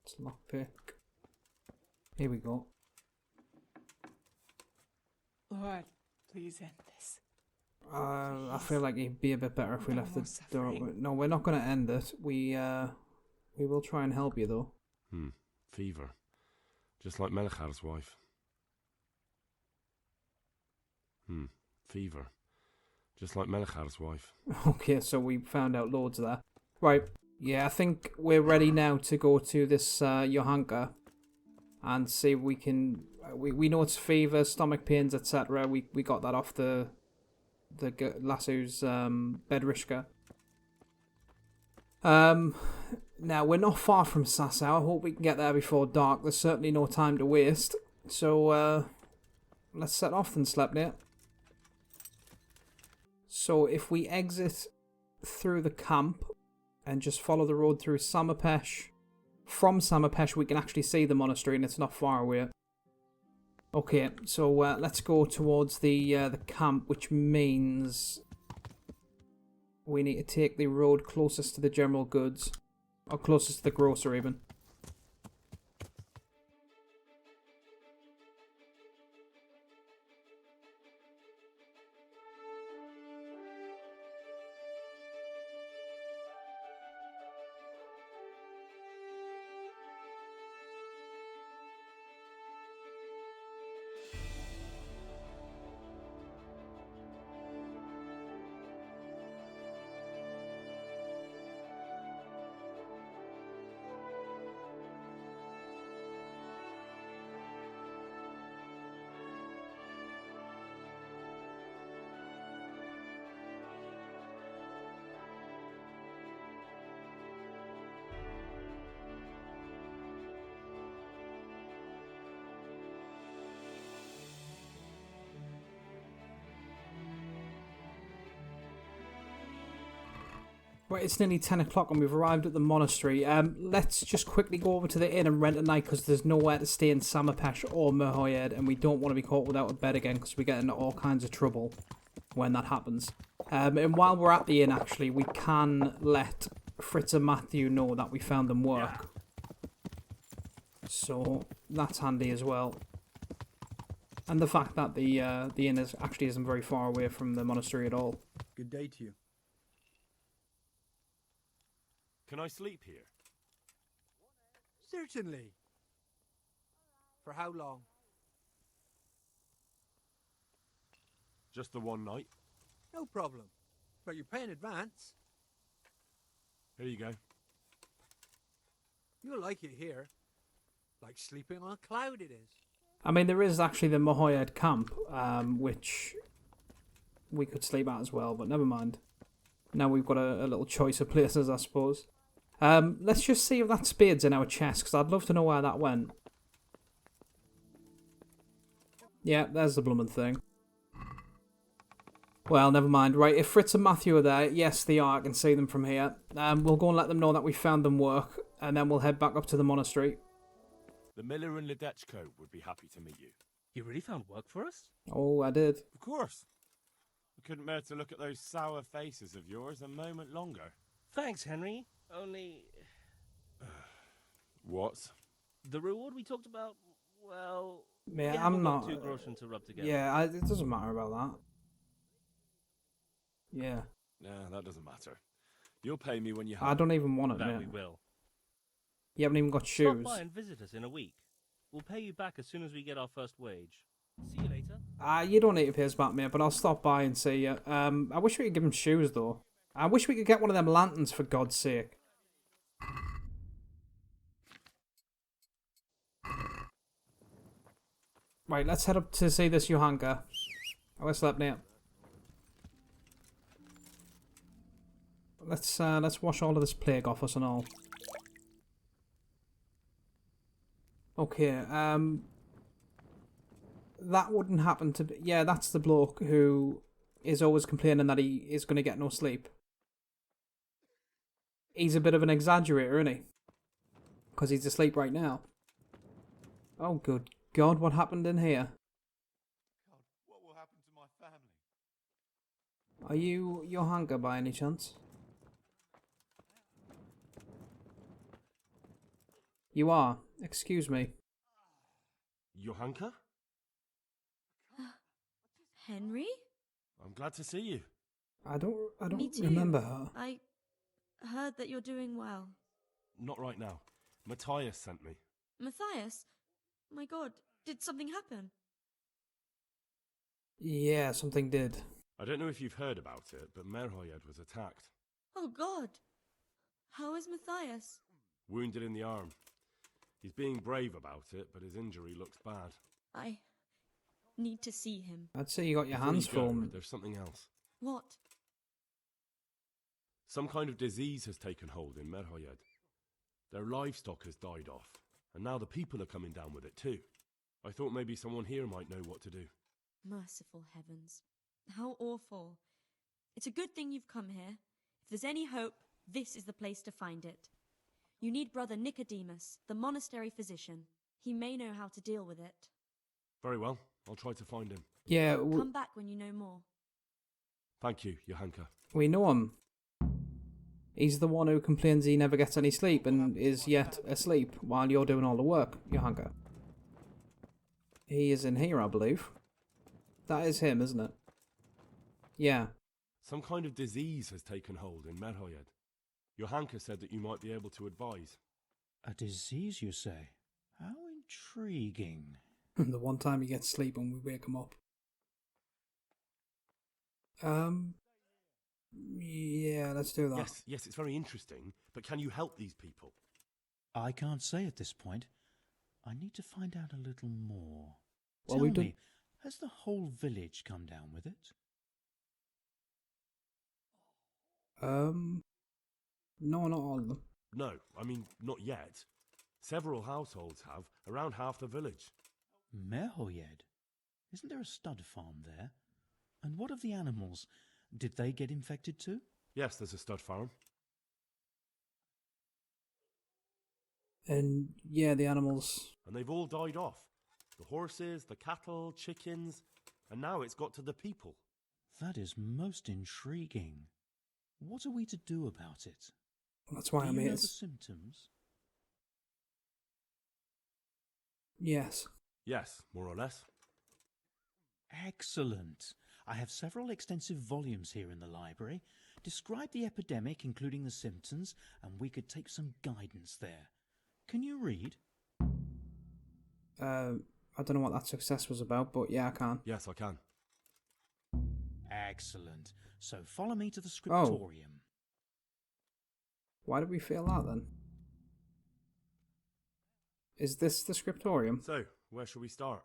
It's a lockpick. Here we go. Lord, please end this. I feel like it'd be a bit better if we left the door open. No, we're not going to end it. We will try and help you, though. Fever. Just like Melichar's wife. Fever. Just like Melichar's wife. Okay, so we found out loads there. Right, yeah, I think we're ready now to go to this Johanka and see if we can... We know it's fever, stomach pains, etc. We got that off the lasso's bedrishka. Now, we're not far from Sasau. I hope we can get there before dark. There's certainly no time to waste. So, let's set off then, Sleipnir. So, if we exit through the camp and just follow the road through Samapesh, from Samapesh we can actually see the monastery and it's not far away. Okay, so let's go towards the camp, which means we need to take the road closest to the general goods. Or closest to the grocer, even. Right, it's nearly 10 o'clock and we've arrived at the monastery. Let's just quickly go over to the inn and rent a night because there's nowhere to stay in Samapesh or Merhoyed and we don't want to be caught without a bed again because we get into all kinds of trouble when that happens. And while we're at the inn, actually, we can let Fritz and Matthew know that we found them work. So that's handy as well. And the fact that the inn actually isn't very far away from the monastery at all. Good day to you. Can I sleep here? Certainly. For how long? Just the one night. No problem. But you're paying advance. Here you go. You'll like it here. Like sleeping on a cloud it is. I mean, there is actually the Merhoyed camp, which we could sleep at as well, but never mind. Now we've got a little choice of places, I suppose. Let's just see if that spade's in our chest, because I'd love to know where that went. Yeah, there's the bloomin' thing. Well, never mind. Right, if Fritz and Matthew are there, yes, they are. I can see them from here. We'll go and let them know that we found them work, and then we'll head back up to the monastery. The miller and Ledechko would be happy to meet you. You really found work for us? Oh, I did. Of course. I couldn't bear to look at those sour faces of yours a moment longer. Thanks, Henry. Only, What? The reward we talked about, well... Yeah, we I'm haven't not. got 2 groschen to rub together. Yeah, it doesn't matter about that. Yeah. Nah, that doesn't matter. You'll pay me when you have I don't even want it, That mate. we will. You haven't even got Stop shoes. by and visit us in a week. We'll pay you back as soon as we get our first wage. See you later. You don't need to pay us back, mate, but I'll stop by and see you. I wish we could give him shoes, though. I wish we could get one of them lanterns, for God's sake. Right, let's head up to see this Johanka. I slept near. Let's wash all of this plague off us and all. Okay, that wouldn't happen to be... Yeah, that's the bloke who is always complaining that he is going to get no sleep. He's a bit of an exaggerator, isn't he? Because he's asleep right now. Oh, good God, what happened in here? God, what will happen to my family? Are you Johanka by any chance? You are. Excuse me. Johanka? Henry? I'm glad to see you. I don't Me too. remember her. I heard that you're doing well. Not right now. Matthias sent me. Matthias? My God, did something happen? Yeah, something did. I don't know if you've heard about it, but Merhoyed was attacked. Oh God. How is Matthias? Wounded in the arm. He's being brave about it, but his injury looks bad. I need to see him. I'd say you got your Before hands you go, full. there's something else. What? Some kind of disease has taken hold in Merhoyed. Their livestock has died off, and now the people are coming down with it too. I thought maybe someone here might know what to do. Merciful heavens. How awful. It's a good thing you've come here. If there's any hope, this is the place to find it. You need Brother Nicodemus, the monastery physician. He may know how to deal with it. Very well, I'll try to find him. Yeah, Come back when you know more. Thank you, Johanka. we know him. He's the one who complains he never gets any sleep and is yet asleep while you're doing all the work, Johanka. He is in here, I believe. That is him, isn't it? Yeah. Some kind of disease has taken hold in Merhoyed. Johanka said that you might be able to advise. A disease, you say? How intriguing. The one time he gets sleep when we wake him up. Yeah, let's do that. Yes, it's very interesting, but can you help these people? I can't say at this point. I need to find out a little more. Well, Tell me, has the whole village come down with it? No, not all of them. No, I mean, not yet. Several households have, around half the village. Merhoyed? Isn't there a stud farm there? And what of the animals? Did they get infected too? Yes, there's a stud farm. And yeah, the animals. And they've all died off. The horses, the cattle, chickens, and now it's got to the people. That is most intriguing. What are we to do about it? That's why do I'm you here. know the symptoms? Yes. Yes, more or less. Excellent. I have several extensive volumes here in the library. Describe the epidemic, including the symptoms, and we could take some guidance there. Can you read? I don't know what that success was about, but yeah, I can. Yes, I can. Excellent. So follow me to the scriptorium. Why did we fail that then? Is this the scriptorium? So, where shall we start?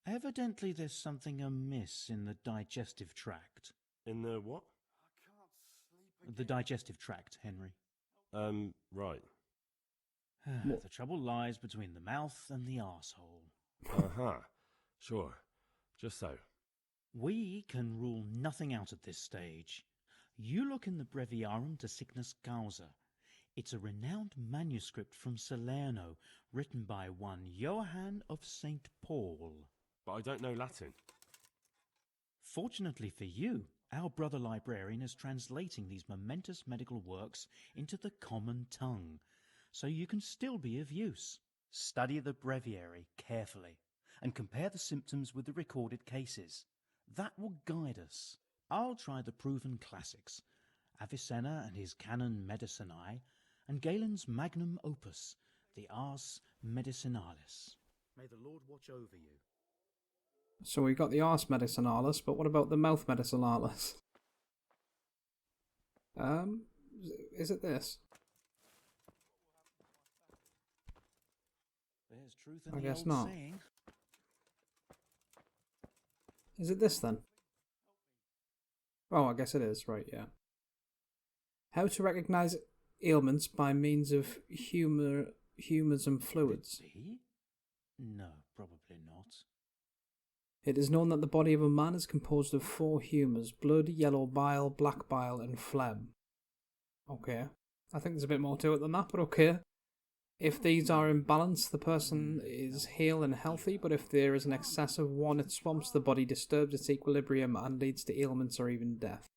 Evidently there's something amiss in the digestive tract. In the what? The digestive tract, Henry. Right. The trouble lies between the mouth and the arsehole. Uh-huh. Sure. Just so. We can rule nothing out at this stage. You look in the Breviarum de Sickness Causa. It's a renowned manuscript from Salerno, written by one Johann of St. Paul. But I don't know Latin. Fortunately for you, our brother librarian is translating these momentous medical works into the common tongue. so you can still be of use. Study the breviary carefully and compare the symptoms with the recorded cases. That will guide us. I'll try the proven classics, Avicenna and his Canon Medicinae, and Galen's magnum opus, the Ars Medicinalis. May the Lord watch over you. So we got the Ars Medicinalis, but what about the Mouth Medicinalis? Is it this? There's truth in I the guess old not. saying. Is it this then? Oh, I guess it is, right, yeah. How to recognize ailments by means of humours and fluids. No, probably not. It is known that the body of a man is composed of 4 humours: blood, yellow bile, black bile, and phlegm. Okay. I think there's a bit more to it than that, but okay. If these are in balance, the person is hale and healthy, but if there is an excess of one, it swamps the body, disturbs its equilibrium, and leads to ailments or even death.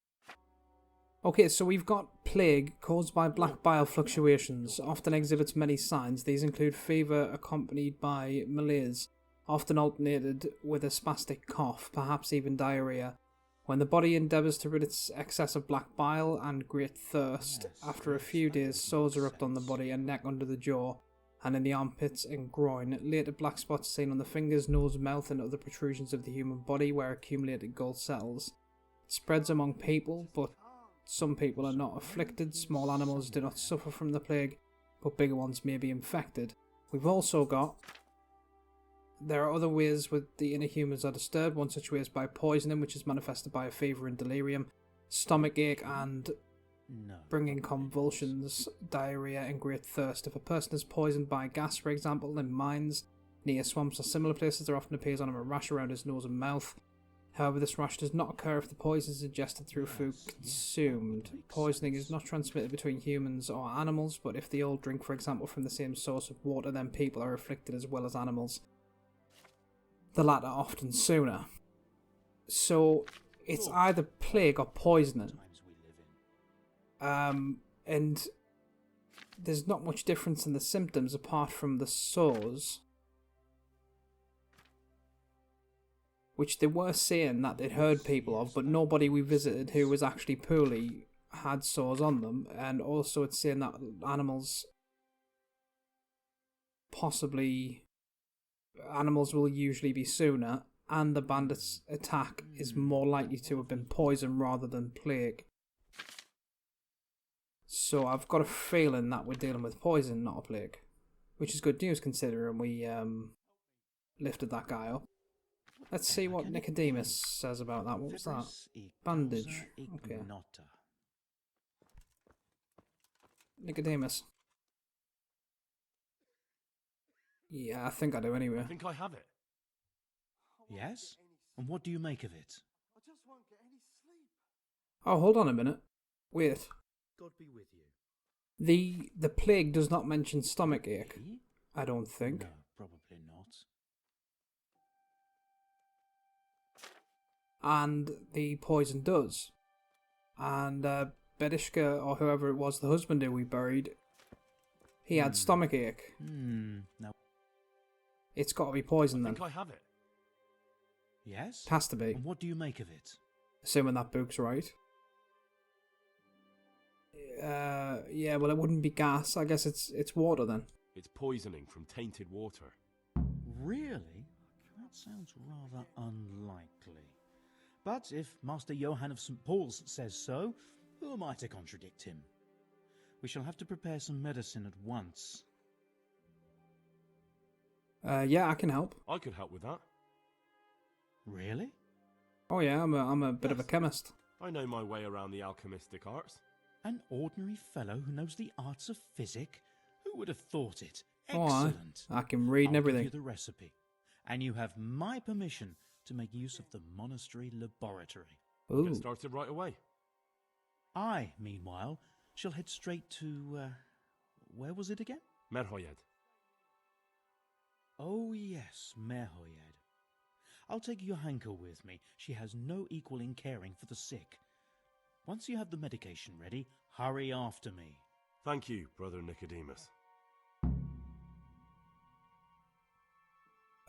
Okay, so we've got plague caused by black bile fluctuations, often exhibits many signs. These include fever accompanied by malaise, often alternated with a spastic cough, perhaps even diarrhea. When the body endeavours to rid its excess of black bile and great thirst, after a few days sores erupt on the body and neck under the jaw, and in the armpits and groin. Later black spots seen on the fingers, nose, mouth and other protrusions of the human body where accumulated gall settles. It spreads among people, but some people are not afflicted. Small animals do not suffer from the plague, but bigger ones may be infected. We've also got... There are other ways with the inner humors are disturbed. One such way is by poisoning, which is manifested by a fever and delirium, stomach ache and bringing convulsions, diarrhea and great thirst. If a person is poisoned by gas, for example, in mines, near swamps or similar places, there often appears on him a rash around his nose and mouth. However, this rash does not occur if the poison is ingested through food consumed. Poisoning is not transmitted between humans or animals, but if they all drink, for example, from the same source of water, then people are afflicted as well as animals. The latter often sooner. So, it's either plague or poisoning. And there's not much difference in the symptoms apart from the sores, which they were saying that they'd heard people of, but nobody we visited who was actually poorly had sores on them. And also it's saying that animals will usually be sooner, and the bandits' attack is more likely to have been poison rather than plague. So I've got a feeling that we're dealing with poison, not a plague, which is good news considering we lifted that guy up. Let's see what Nicodemus says about that. What was that? Bandage. Okay. Nicodemus. Yeah, I think I do anyway. I think I have it. Yes? And what do you make of it? Oh, hold on a minute. Wait. God be with you. The plague does not mention stomach ache, I don't think. No, probably not. And the poison does. And Bedishka, or whoever it was, the husband who we buried, he had stomach ache. No. It's got to be poison then. I think I have it. Yes? It has to be. And what do you make of it? Assuming that book's right. Yeah, well, it wouldn't be gas. I guess it's water then. It's poisoning from tainted water. Really? That sounds rather unlikely. But if Master Johann of St. Paul's says so, who am I to contradict him? We shall have to prepare some medicine at once. Yeah, I can help. I could help with that. Really? Oh yeah, I'm a bit of a chemist. I know my way around the alchemistic arts. An ordinary fellow who knows the arts of physic? Who would have thought it? Oh, Excellent. I can read and everything. I'll give you the recipe. And you have my permission to make use of the monastery laboratory. Ooh. Get started right away. I, meanwhile, shall head straight to, where was it again? Merhoyed. Oh yes, Merhoyed. I'll take Johanka with me. She has no equal in caring for the sick. Once you have the medication ready, hurry after me. Thank you, Brother Nicodemus.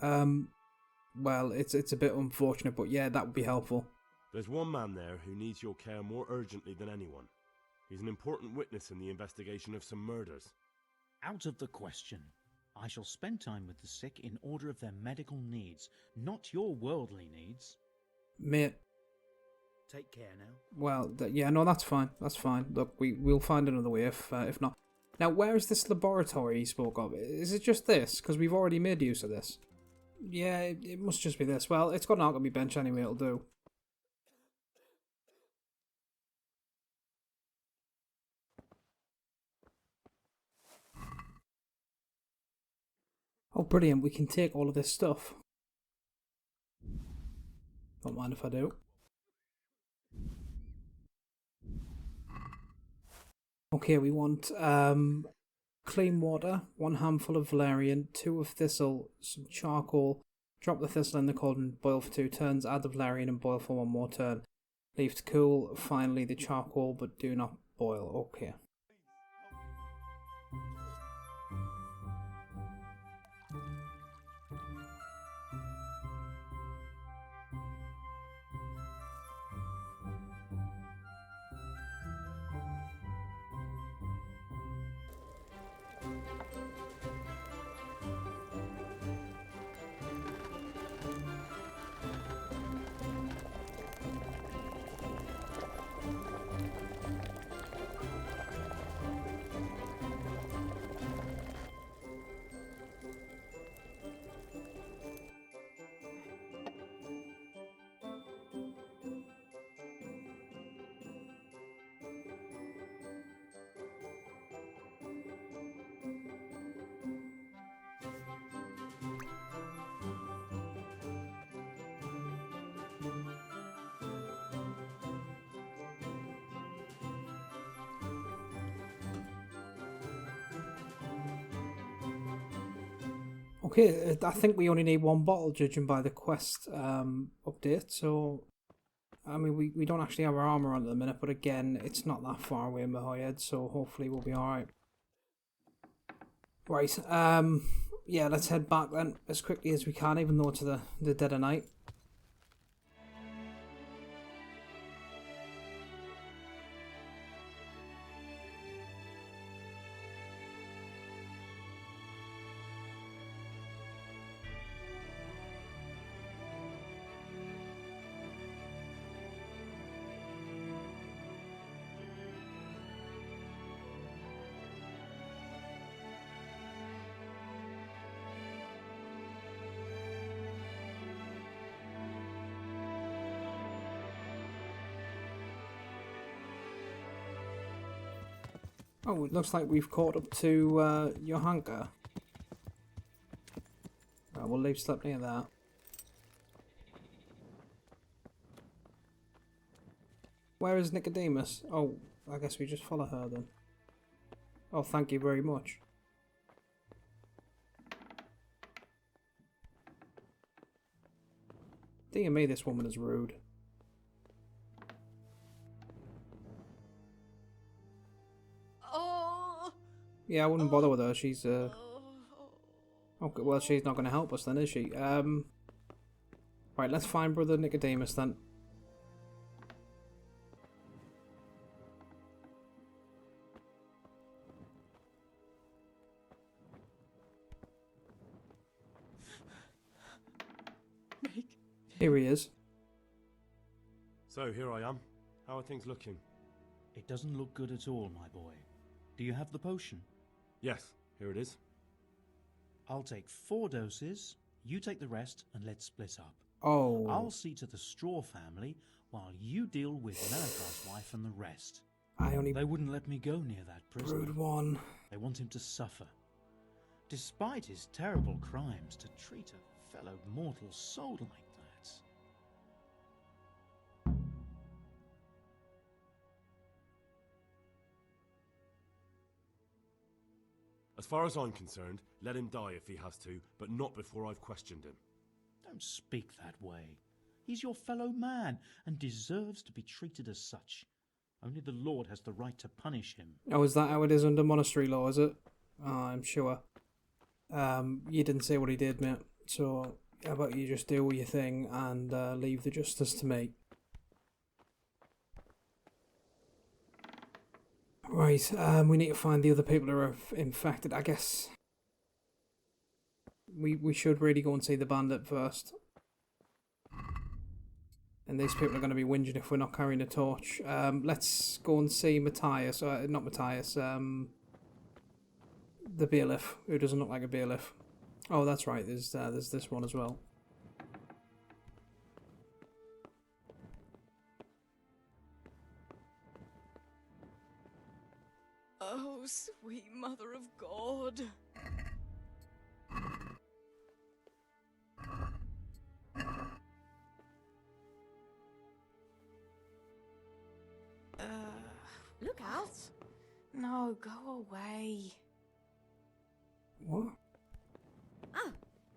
Well, it's a bit unfortunate, but yeah, that would be helpful. There's one man there who needs your care more urgently than anyone. He's an important witness in the investigation of some murders. Out of the question. I shall spend time with the sick in order of their medical needs, not your worldly needs. Mate. Take care now. Well, yeah, no, that's fine. That's fine. Look, we'll find another way if not. Now, where is this laboratory you spoke of? Is it just this? Because we've already made use of this. Yeah, it must just be this. Well, it's got an alchemy bench anyway, it'll do. Oh, brilliant. We can take all of this stuff. Don't mind if I do. Okay, we want clean water, 1 handful of valerian, 2 of thistle, some charcoal. Drop the thistle in the cauldron, boil for 2 turns, add the valerian and boil for 1 more turn. Leave to cool, finally the charcoal, but do not boil. Okay. Okay, I think we only need 1 bottle, judging by the quest update, so... I mean, we don't actually have our armour on at the minute, but again, it's not that far away in Mahoyed, so hopefully we'll be alright. Right, yeah, let's head back then, as quickly as we can, even though it's the dead of night. Oh, it looks like we've caught up to Johanka. We'll leave Sleep near that. Where is Nicodemus? Oh, I guess we just follow her then. Oh, thank you very much. Dear me, this woman is rude. Yeah, I wouldn't bother with her. She's okay, well, she's not going to help us then, is she? Right, let's find Brother Nicodemus then. Here he is. So, here I am. How are things looking? It doesn't look good at all, my boy. Do you have the potion? Yes, here it is. I'll take 4 doses, you take the rest, and let's split up. Oh. I'll see to the Straw family, while you deal with Malachi's wife and the rest. They wouldn't let me go near that prison. Rude one. They want him to suffer. Despite his terrible crimes, to treat a fellow mortal soul like that. As far as I'm concerned, let him die if he has to, but not before I've questioned him. Don't speak that way. He's your fellow man, and deserves to be treated as such. Only the Lord has the right to punish him. Oh, is that how it is under monastery law, is it? Oh, I'm sure. You didn't say what he did, mate. So, how about you just do your thing and leave the justice to me? Right, we need to find the other people who are infected. I guess we should really go and see the bandit first. And these people are going to be whinging if we're not carrying a torch. Let's go and see Matthias. Not Matthias. The bailiff, who doesn't look like a bailiff. Oh, that's right. There's this one as well. Oh, sweet Mother of God. Look out! No, go away. What?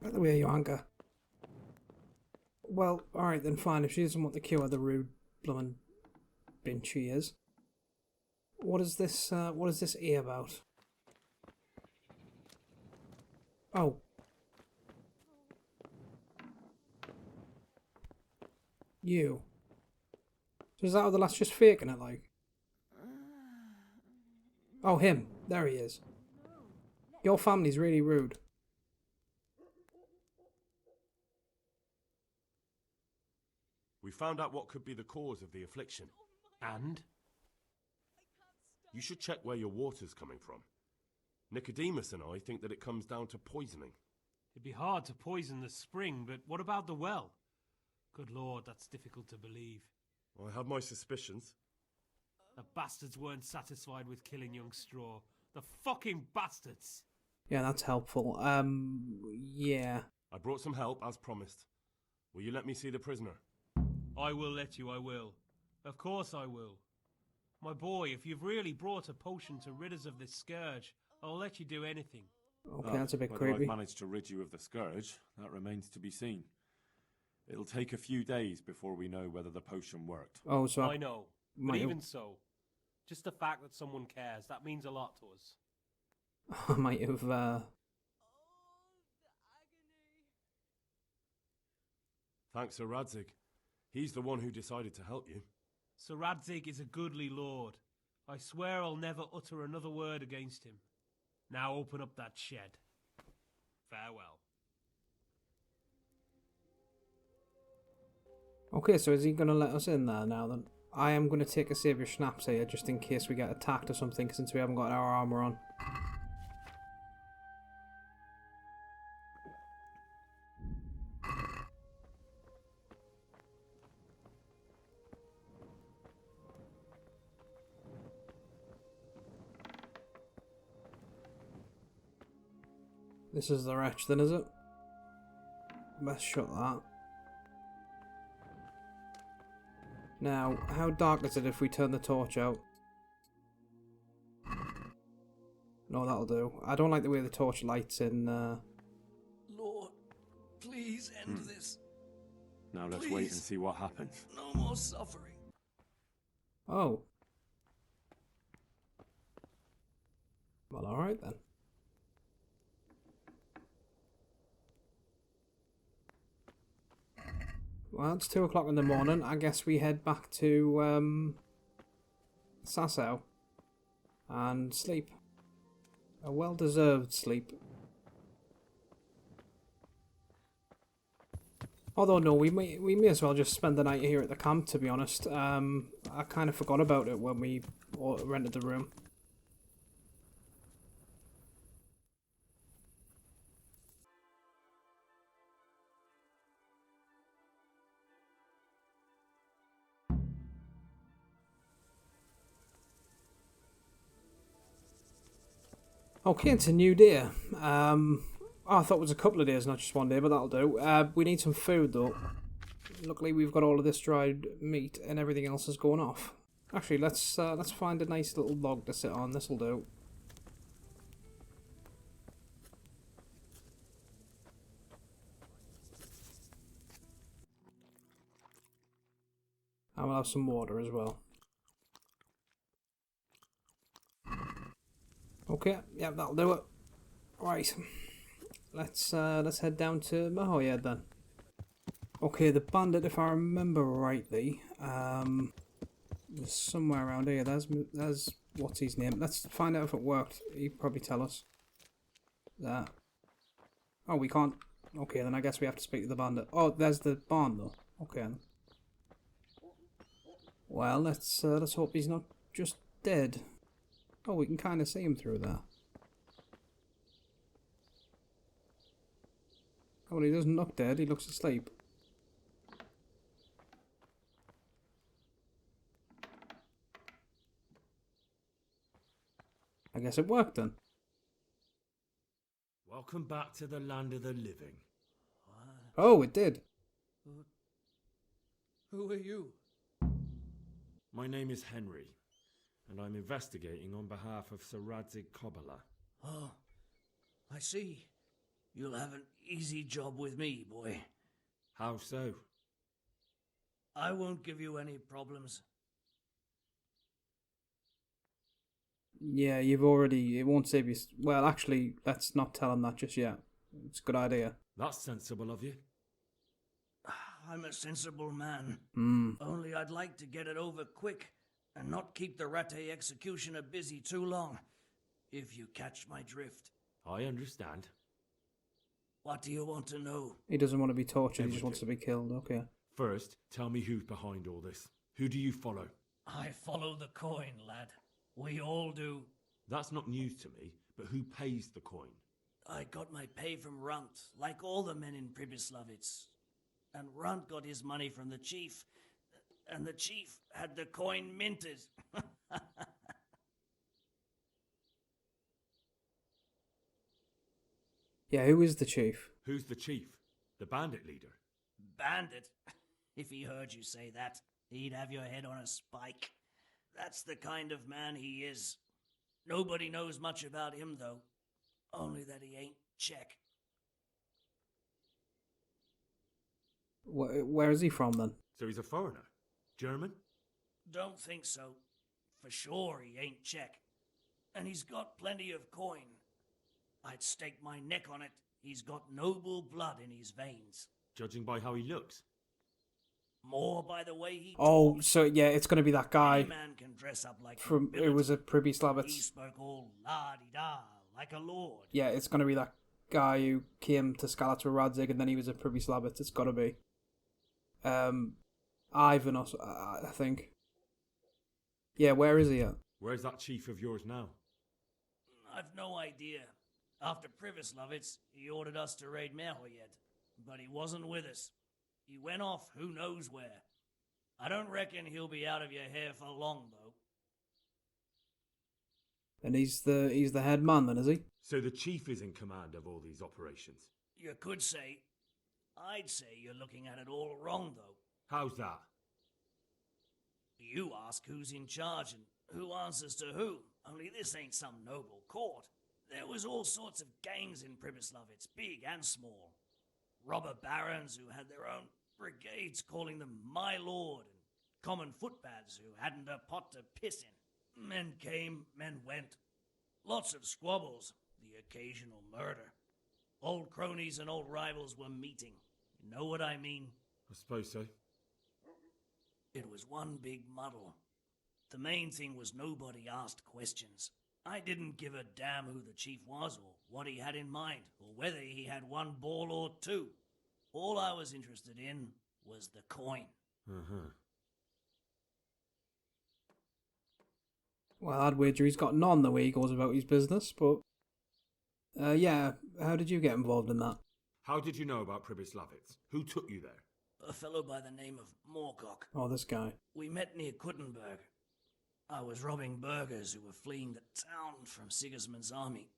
By the way, you anger. Well, alright then, fine. If she doesn't want to cure the rude bloomin' bitch she is. What is this E about? Oh. You. So is that how the lad's just faking it, like? Oh, him. There he is. Your family's really rude. We found out what could be the cause of the affliction. And? You should check where your water's coming from. Nicodemus and I think that it comes down to poisoning. It'd be hard to poison the spring, but what about the well? Good Lord, that's difficult to believe. I have my suspicions. The bastards weren't satisfied with killing young Straw. The fucking bastards! Yeah, that's helpful. Yeah. I brought some help, as promised. Will you let me see the prisoner? I will let you, I will. Of course I will. My boy, if you've really brought a potion to rid us of this scourge, I'll let you do anything. Okay, that's a bit whether creepy. I've managed to rid you of the scourge, that remains to be seen. It'll take a few days before we know whether the potion worked. Oh, so I know, but even so, just the fact that someone cares, that means a lot to us. I might have, Thanks, Sir Radzig. He's the one who decided to help you. Sir Radzig is a goodly lord. I swear I'll never utter another word against him. Now open up that shed. Farewell. Okay, so is he going to let us in there now then? I am going to take a save your schnapps here just in case we get attacked or something since we haven't got our armour on. This is the wretch then, is it? Let's shut that. Now, how dark is it if we turn the torch out? No, that'll do. I don't like the way the torch lights in, Lord, please end this. Now let's Please. wait and see what happens. No more suffering. Oh. Well, alright then. Well, it's 2 o'clock in the morning. I guess we head back to, Sasau. And sleep. A well-deserved sleep. Although, no, we may as well just spend the night here at the camp, to be honest. I kind of forgot about it when we rented the room. Okay, it's a new day. I thought it was a couple of days, not just one day, but that'll do. We need some food, though. Luckily, we've got all of this dried meat, and everything else is going off. Actually, let's find a nice little log to sit on. This'll do. And we'll have some water as well. Okay, yeah, that'll do it. Right. let's head down to Mahoyed then. Okay, the bandit, if I remember rightly, was somewhere around here. There's what's his name? Let's find out if it worked. He'd probably tell us. That. Oh, we can't. Okay, then I guess we have to speak to the bandit. Oh, there's the barn though. Okay. Then. Well, let's hope he's not just dead. Oh, we can kind of see him through there. Oh, well, he doesn't look dead. He looks asleep. I guess it worked then. Welcome back to the land of the living. Oh, it did. Who are you? My name is Henry, and I'm investigating on behalf of Sir Radzig Kobyla. Oh, I see. You'll have an easy job with me, boy. How so? I won't give you any problems. Yeah, you've already... It won't save you... Well, actually, let's not tell him that just yet. It's a good idea. That's sensible of you. I'm a sensible man. Mm. Only I'd like to get it over quick and not keep the Rattay executioner busy too long, if you catch my drift. I understand. What do you want to know? He doesn't want to be tortured, he just wants to be killed, okay. First, tell me who's behind all this. Who do you follow? I follow the coin, lad. We all do. That's not news to me, but who pays the coin? I got my pay from Runt, like all the men in Pribyslavitz. And Runt got his money from the chief, and the chief had the coin minted. Yeah, who is the chief? Who's the chief? The bandit leader? Bandit? If he heard you say that, he'd have your head on a spike. That's the kind of man he is. Nobody knows much about him, though. Only that he ain't Czech. Where is he from, then? So he's a foreigner? German? Don't think so. For sure he ain't Czech. And he's got plenty of coin. I'd stake my neck on it. He's got noble blood in his veins. Judging by how he looks? More by the way he talks. So yeah, it's going to be that guy. Any man can dress up like from it was a Pribyslavitz. He spoke all la-di-da, like a lord. Yeah, it's going to be that guy who came to Skalitz with Radzig and then he was a Pribyslavitz. It's got to be. Ivan, or I think. Yeah, where is he at? Where's that chief of yours now? I've no idea. After Pribyslavitz, he ordered us to raid Mahoyed, but he wasn't with us. He went off who knows where. I don't reckon he'll be out of your hair for long, though. And he's the head man then, is he? So the chief is in command of all these operations? You could say. I'd say you're looking at it all wrong, though. How's that? You ask who's in charge and who answers to who, only this ain't some noble court. There was all sorts of gangs in Pribyslavitz, big and small. Robber barons who had their own brigades calling them my lord, and common footpads who hadn't a pot to piss in. Men came, men went. Lots of squabbles, the occasional murder. Old cronies and old rivals were meeting. You know what I mean? I suppose so. It was one big muddle. The main thing was nobody asked questions. I didn't give a damn who the chief was or what he had in mind or whether he had one ball or two. All I was interested in was the coin. Uh-huh. Well, I'd wager he's got none the way he goes about his business, but... yeah, how did you get involved in that? How did you know about Pribyslavitz? Who took you there? A fellow by the name of Moorcock. Oh, this guy. We met near Kuttenberg. I was robbing burghers who were fleeing the town from Sigismund's army.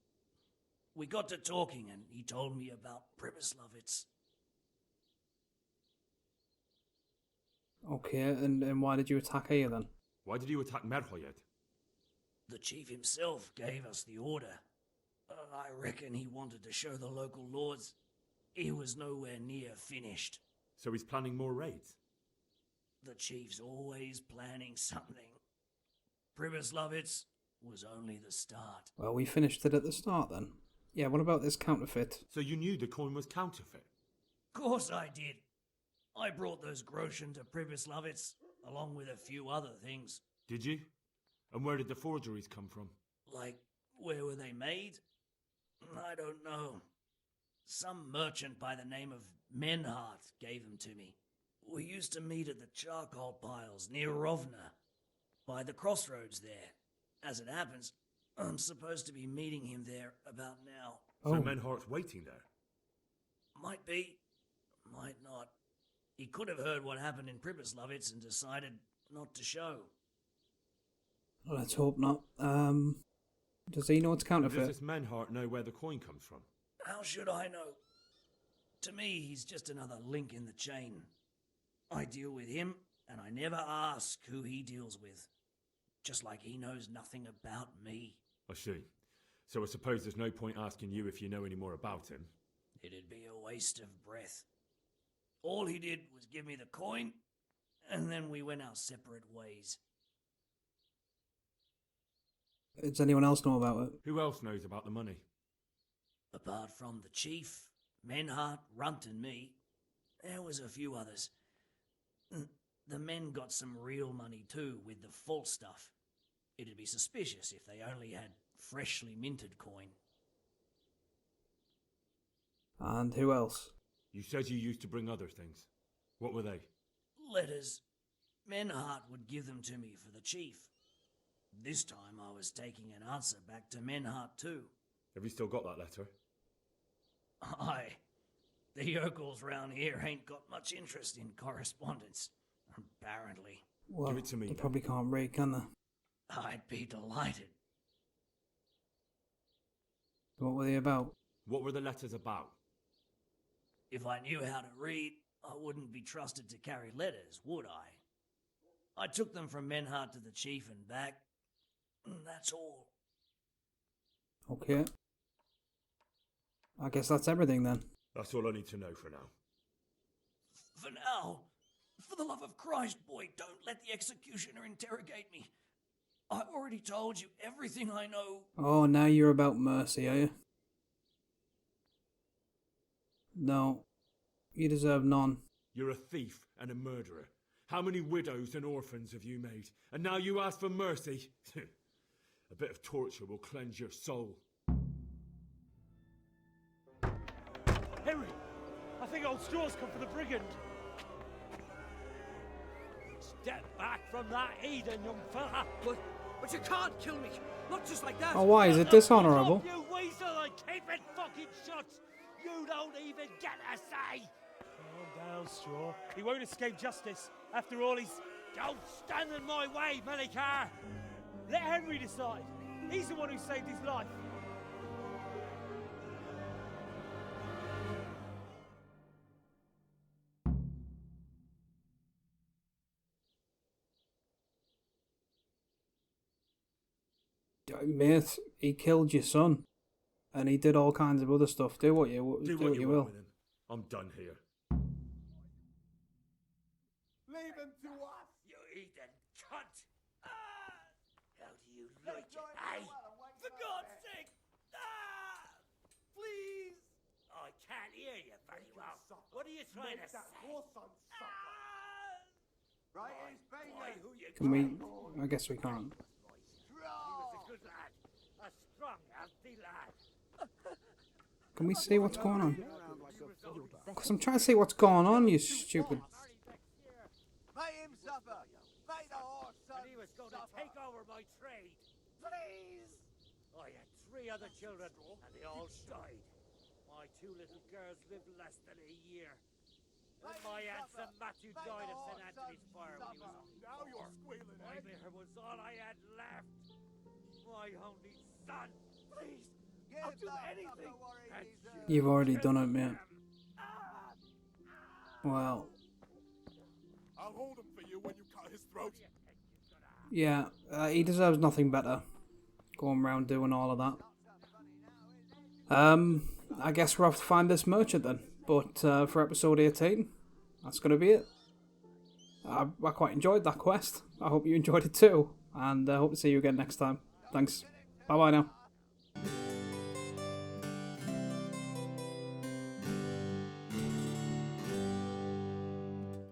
We got to talking and he told me about Pribyslavitz. Okay, and why did you attack here then? Why did you attack Merhoyed? The chief himself gave us the order. I reckon he wanted to show the local lords he was nowhere near finished. So he's planning more raids? The chief's always planning something. Pribyslavitz was only the start. Well, we finished it at the start then. Yeah, what about this counterfeit? So you knew the coin was counterfeit? Course I did. I brought those groschen to Pribyslavitz, along with a few other things. Did you? And where did the forgeries come from? Like, where were they made? I don't know. Some merchant by the name of Menhart gave them to me. We used to meet at the charcoal piles near Rovna, by the crossroads there. As it happens, I'm supposed to be meeting him there about now. So Menhart's waiting there? Might be, might not. He could have heard what happened in Pribyslavitz and decided not to show. Let's hope not. Does he know it's counterfeit? Does this Menhart know where the coin comes from? How should I know? To me, he's just another link in the chain. I deal with him, and I never ask who he deals with. Just like he knows nothing about me. I see. So I suppose there's no point asking you if you know any more about him. It'd be a waste of breath. All he did was give me the coin, and then we went our separate ways. Does anyone else know about it? Who else knows about the money? Apart from the chief, Menhart, Runt and me, there was a few others. The men got some real money too, with the false stuff. It'd be suspicious if they only had freshly minted coin. And who else? You said you used to bring other things. What were they? Letters. Menhart would give them to me for the chief. This time I was taking an answer back to Menhart too. Have you still got that letter? Aye. The yokels round here ain't got much interest in correspondence, apparently. Well, give it to me. They probably can't read, can they? I'd be delighted. What were they about? What were the letters about? If I knew how to read, I wouldn't be trusted to carry letters, would I? I took them from Menhart to the chief and back. That's all. Okay. I guess that's everything then. That's all I need to know for now. For now, for the love of Christ, boy, don't let the executioner interrogate me. I already told you everything I know. Oh, now you're about mercy, are you? No. You deserve none. You're a thief and a murderer. How many widows and orphans have you made? And now you ask for mercy? A bit of torture will cleanse your soul. Henry! I think old Straw's come for the brigand. Step back from that Eden, young fella. But you can't kill me. Not just like that. Oh, why? Is it dishonourable? You weasel and keep it fucking shut. You don't even get a say. Calm down, Straw. He won't escape justice. After all, he's... Don't stand in my way, Melikar. Let Henry decide. He's the one who saved his life. Mate, he killed your son. And he did all kinds of other stuff. Do what you will. Want with him. I'm done here. Leave him to us! You Eden cunt! How do you like it, eh? For God's sake! Please! I can't hear you very well. What are you trying to say? Right, he's banging. Can we... I guess we can't. He was a good lad. A strong, healthy lad. Can we see what's going on? Because I'm trying to see what's going on, you stupid... Pay him supper! Pay the horse, son! And he was going to take over my trade. Please! I had 3 other children, and they all died. My 2 little girls lived less than a year. And my aunt St. Matthew died of St. Anthony's fire when he was on. Now you're squealing, My litter was all I had left. My only son. Please! I'll do anything! You've already done it, mate. Well... I'll hold him for you when you cut his throat. Yeah, he deserves nothing better. Going around doing all of that. I guess we'll have to find this merchant then. But for episode 18, that's going to be it. I quite enjoyed that quest. I hope you enjoyed it too. And I hope to see you again next time. Thanks. Bye bye now.